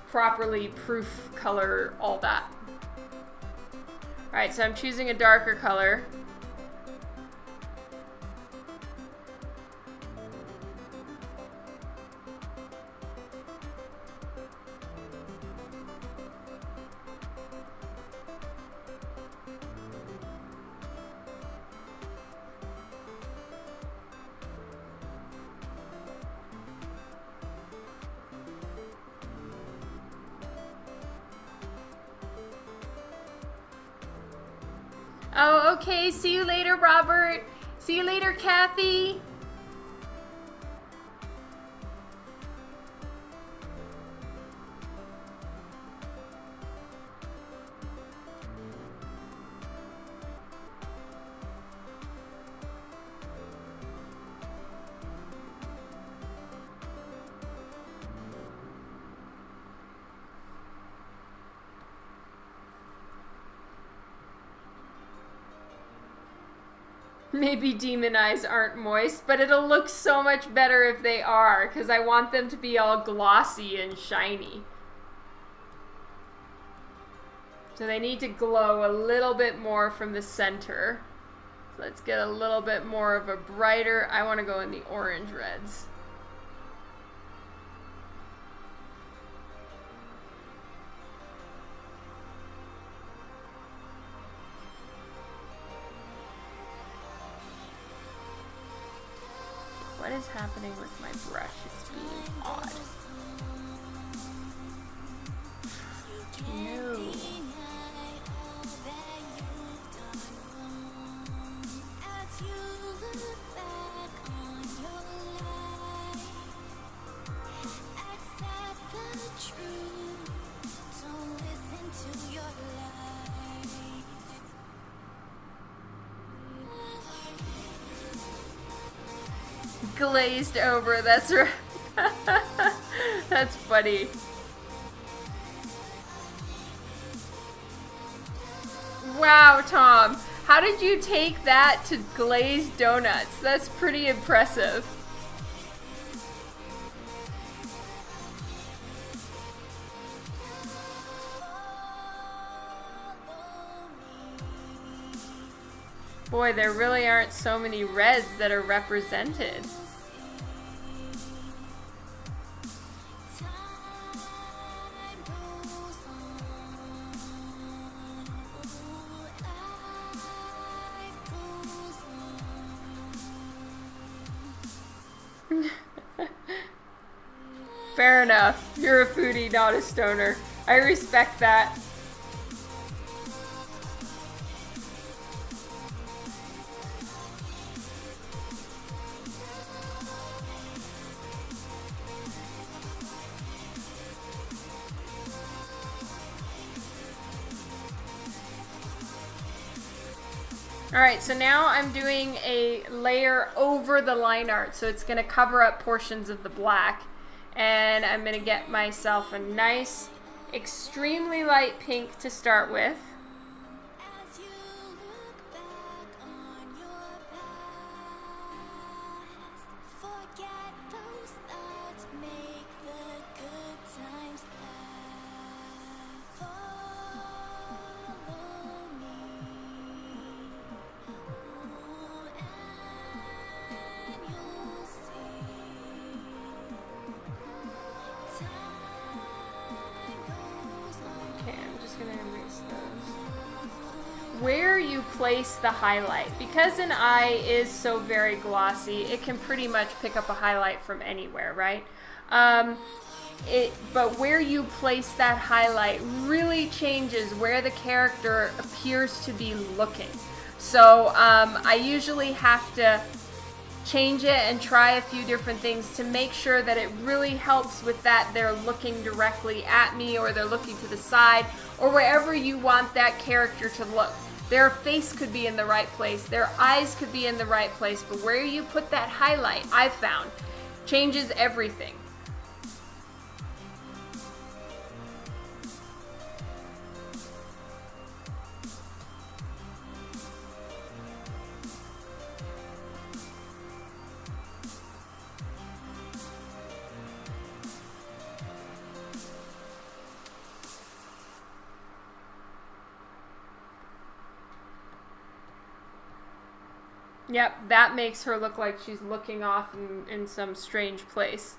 properly proof color, all that. Alright, so I'm choosing a darker color. Oh, okay. See you later, Robert. See you later, Kathy. Maybe demon eyes aren't moist, but it'll look so much better if they are, because I want them to be all glossy and shiny. So they need to glow a little bit more from the center. So let's get a little bit more of a brighter, I want to go in the orange reds. What is happening with my brush? It's being odd. No. Glazed over, that's right. That's funny. Wow, Tom. How did you take that to glazed donuts? That's pretty impressive. Boy, there really aren't so many reds that are represented. Fair enough. You're a foodie, not a stoner. I respect that. Alright, so now I'm doing a layer over the line art, so it's going to cover up portions of the black. And I'm going to get myself a nice, extremely light pink to start with. where you place the highlight. Because an eye is so very glossy, it can pretty much pick up a highlight from anywhere, right? But where you place that highlight really changes where the character appears to be looking. So I usually have to change it and try a few different things to make sure that it really helps with that they're looking directly at me, or they're looking to the side, or wherever you want that character to look. Their face could be in the right place, their eyes could be in the right place, but where you put that highlight, I've found, changes everything. Yep, that makes her look like she's looking off in some strange place.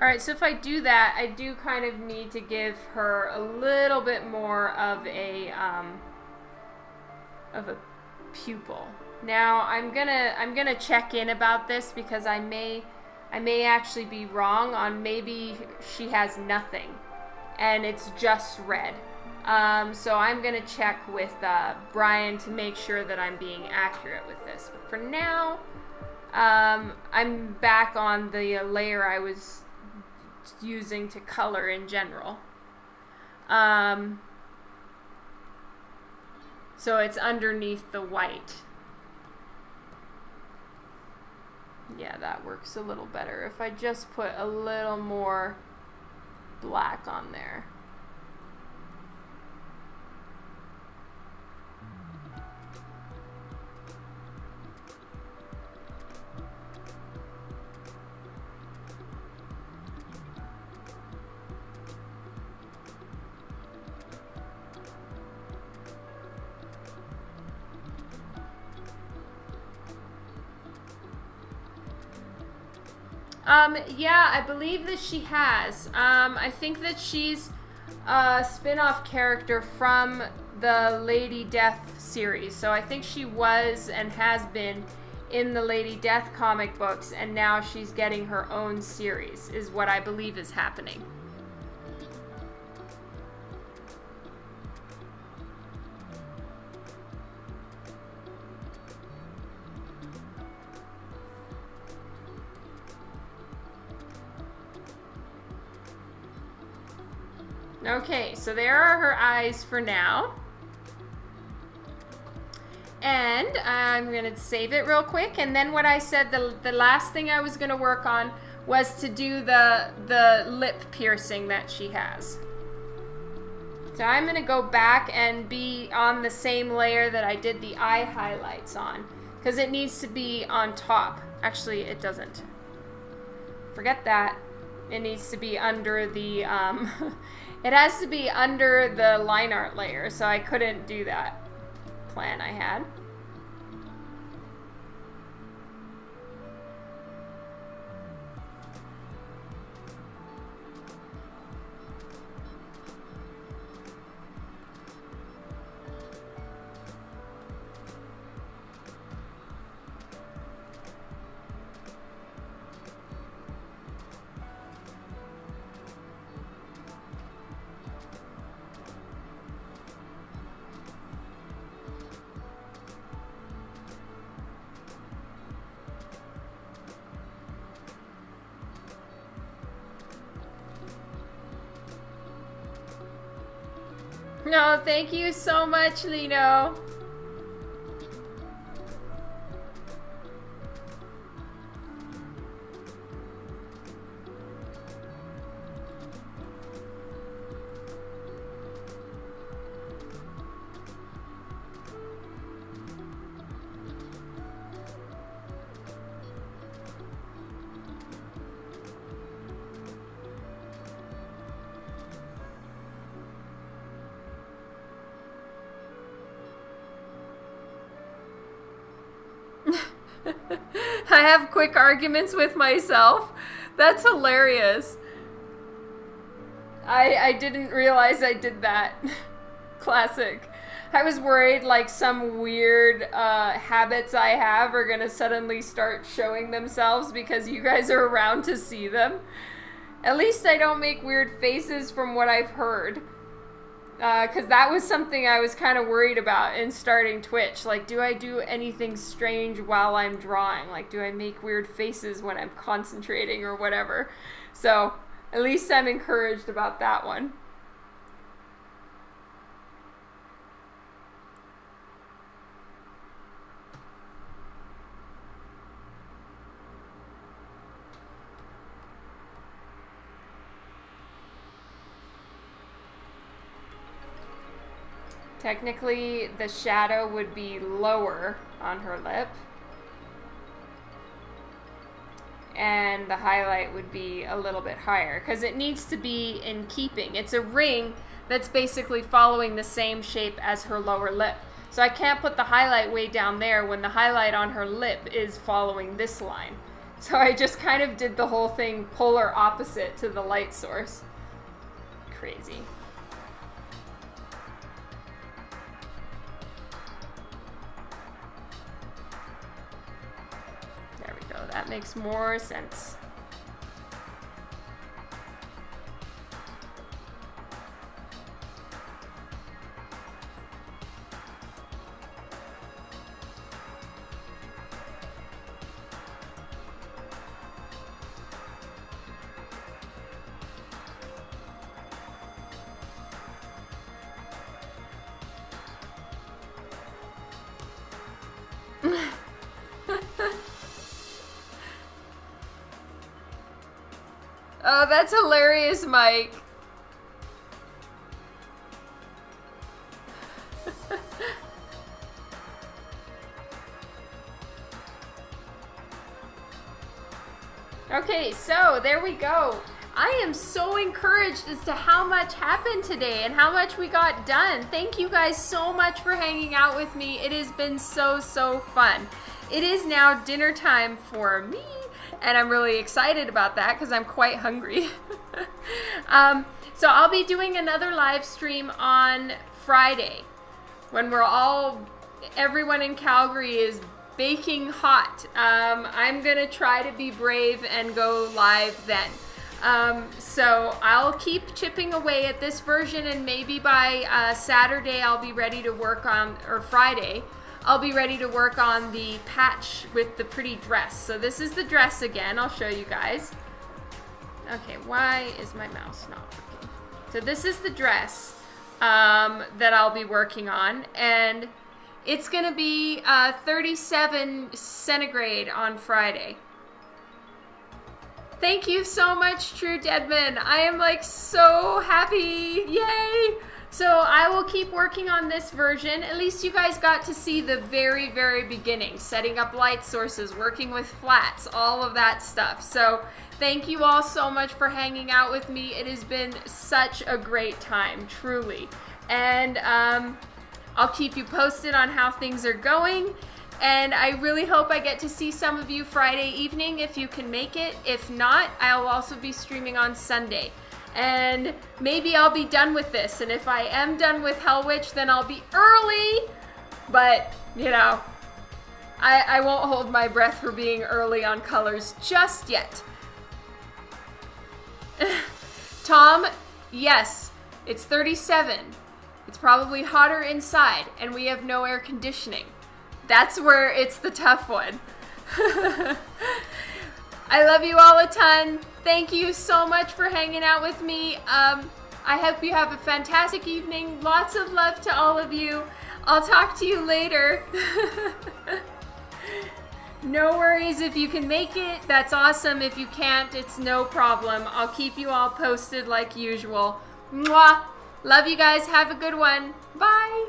Alright, so if I do that, I do kind of need to give her a little bit more of a pupil. Now I'm gonna check in about this, because I may actually be wrong on, maybe she has nothing and it's just red. So I'm gonna check with Brian to make sure that I'm being accurate with this. But for now, I'm back on the layer I was using to color in general. So it's underneath the white. Yeah, that works a little better if I just put a little more black on there. Yeah, I believe that she has. I think that she's a spin-off character from the Lady Death series. So I think she was and has been in the Lady Death comic books, and now she's getting her own series, is what I believe is happening. Okay, so there are her eyes for now. And I'm going to save it real quick. And then what I said, the last thing I was going to work on was to do the lip piercing that she has. So I'm going to go back and be on the same layer that I did the eye highlights on, because it needs to be on top. Actually, it doesn't. Forget that. It needs to be under the, it has to be under the line art layer, so I couldn't do that plan I had. No, thank you so much, Lino. I have quick arguments with myself. That's hilarious. I didn't realize I did that. Classic. I was worried like some weird habits I have are gonna suddenly start showing themselves because you guys are around to see them. At least I don't make weird faces from what I've heard. Because that was something I was kind of worried about in starting Twitch. Like, do I do anything strange while I'm drawing? Like, do I make weird faces when I'm concentrating or whatever? So, at least I'm encouraged about that one. Technically, the shadow would be lower on her lip. And the highlight would be a little bit higher, because it needs to be in keeping. It's a ring that's basically following the same shape as her lower lip. So I can't put the highlight way down there when the highlight on her lip is following this line. So I just kind of did the whole thing polar opposite to the light source. Crazy. That makes more sense. Oh, that's hilarious, Mike. Okay, so there we go. I am so encouraged as to how much happened today and how much we got done. Thank you guys so much for hanging out with me. It has been so fun. It is now dinner time for me. And I'm really excited about that because I'm quite hungry. So I'll be doing another live stream on Friday when everyone in Calgary is baking hot. I'm gonna try to be brave and go live then. So I'll keep chipping away at this version, and maybe by Saturday I'll be ready to work on, or Friday, I'll be ready to work on the patch with the pretty dress. So this is the dress again. I'll show you guys. Okay, why is my mouse not working? So this is the dress that I'll be working on, and it's gonna be 37 centigrade on Friday. Thank you so much, True Deadman. I am like so happy. Yay! So I will keep working on this version. At least you guys got to see the very, very beginning, setting up light sources, working with flats, all of that stuff. So thank you all so much for hanging out with me. It has been such a great time, truly. And I'll keep you posted on how things are going. And I really hope I get to see some of you Friday evening if you can make it. If not, I'll also be streaming on Sunday. And maybe I'll be done with this. And if I am done with Hellwitch, then I'll be early. But, you know, I won't hold my breath for being early on colors just yet. Tom, yes, it's 37. It's probably hotter inside, and we have no air conditioning. That's where it's the tough one. I love you all a ton. Thank you so much for hanging out with me. I hope you have a fantastic evening. Lots of love to all of you. I'll talk to you later. No worries if you can make it. That's awesome. If you can't, it's no problem. I'll keep you all posted like usual. Mwah! Love you guys. Have a good one. Bye.